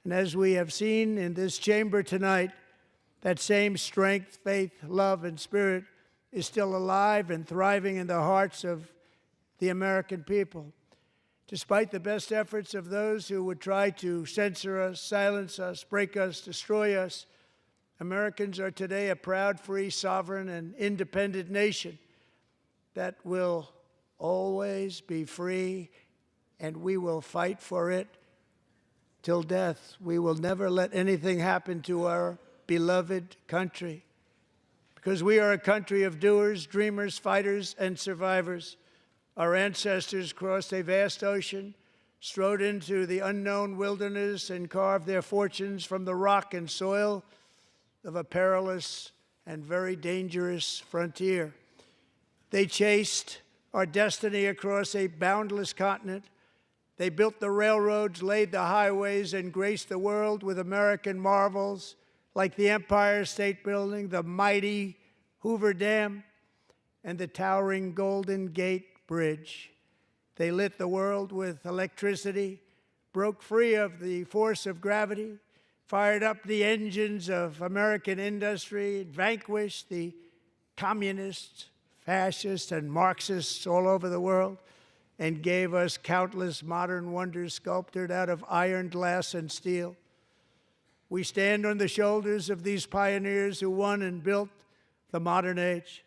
[SPEAKER 2] And as we have seen in this chamber tonight, that same strength, faith, love, and spirit is still alive and thriving in the hearts of the American people. Despite the best efforts of those who would try to censor us, silence us, break us, destroy us, Americans are today a proud, free, sovereign, and independent nation that will always be free, and we will fight for it till death. We will never let anything happen to our beloved country, because we are a country of doers, dreamers, fighters, and survivors. Our ancestors crossed a vast ocean, strode into the unknown wilderness, and carved their fortunes from the rock and soil of a perilous and very dangerous frontier. They chased our destiny across a boundless continent. They built the railroads, laid the highways, and graced the world with American marvels like the Empire State Building, the mighty Hoover Dam, and the towering Golden Gate Bridge. They lit the world with electricity, broke free of the force of gravity, fired up the engines of American industry, vanquished the communists, fascists, and Marxists all over the world, and gave us countless modern wonders sculptured out of iron, glass, and steel. We stand on the shoulders of these pioneers who won and built the modern age,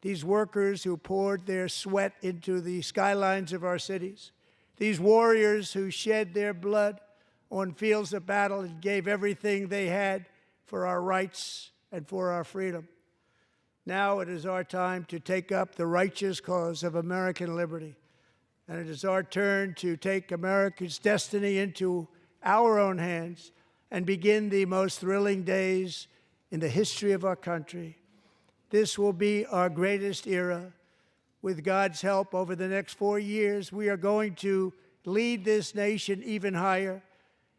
[SPEAKER 2] these workers who poured their sweat into the skylines of our cities, these warriors who shed their blood on fields of battle and gave everything they had for our rights and for our freedom. Now it is our time to take up the righteous cause of American liberty. And it is our turn to take America's destiny into our own hands and begin the most thrilling days in the history of our country. This will be our greatest era. With God's help, over the next 4 years, we are going to lead this nation even higher,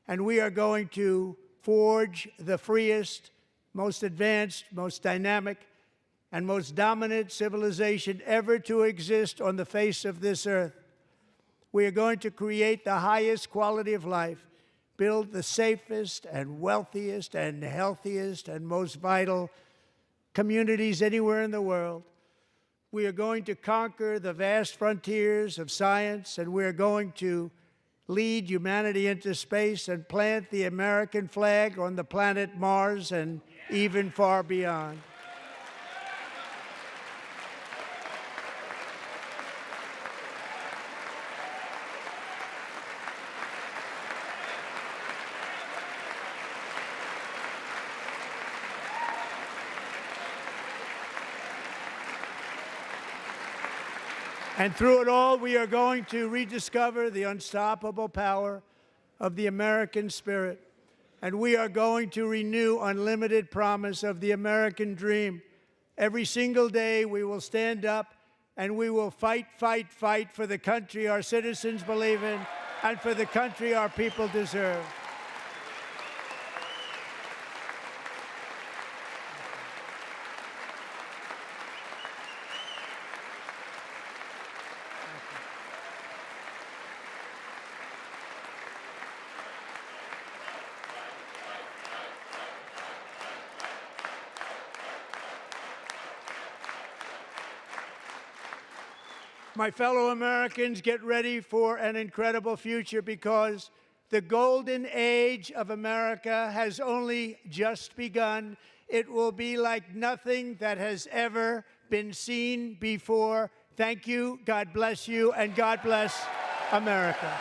[SPEAKER 2] and we are going to forge the freest, most advanced, most dynamic, and most dominant civilization ever to exist on the face of this earth. We are going to create the highest quality of life, build the safest and wealthiest and healthiest and most vital communities anywhere in the world. We are going to conquer the vast frontiers of science, and we are going to lead humanity into space and plant the American flag on the planet Mars and even far beyond. And through it all, we are going to rediscover the unstoppable power of the American spirit. And we are going to renew unlimited promise of the American dream. Every single day, we will stand up and we will fight, fight, fight for the country our citizens believe in and for the country our people deserve. My fellow Americans, get ready for an incredible future, because the golden age of America has only just begun. It will be like nothing that has ever been seen before. Thank you, God bless you, and God bless America.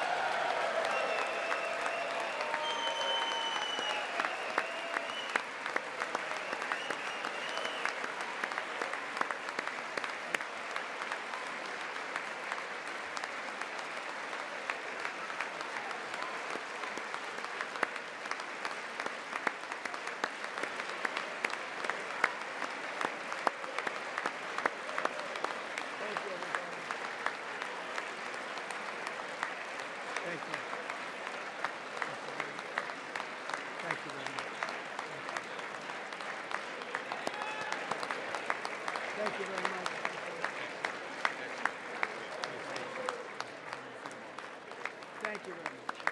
[SPEAKER 2] Thank you. Thank you very much.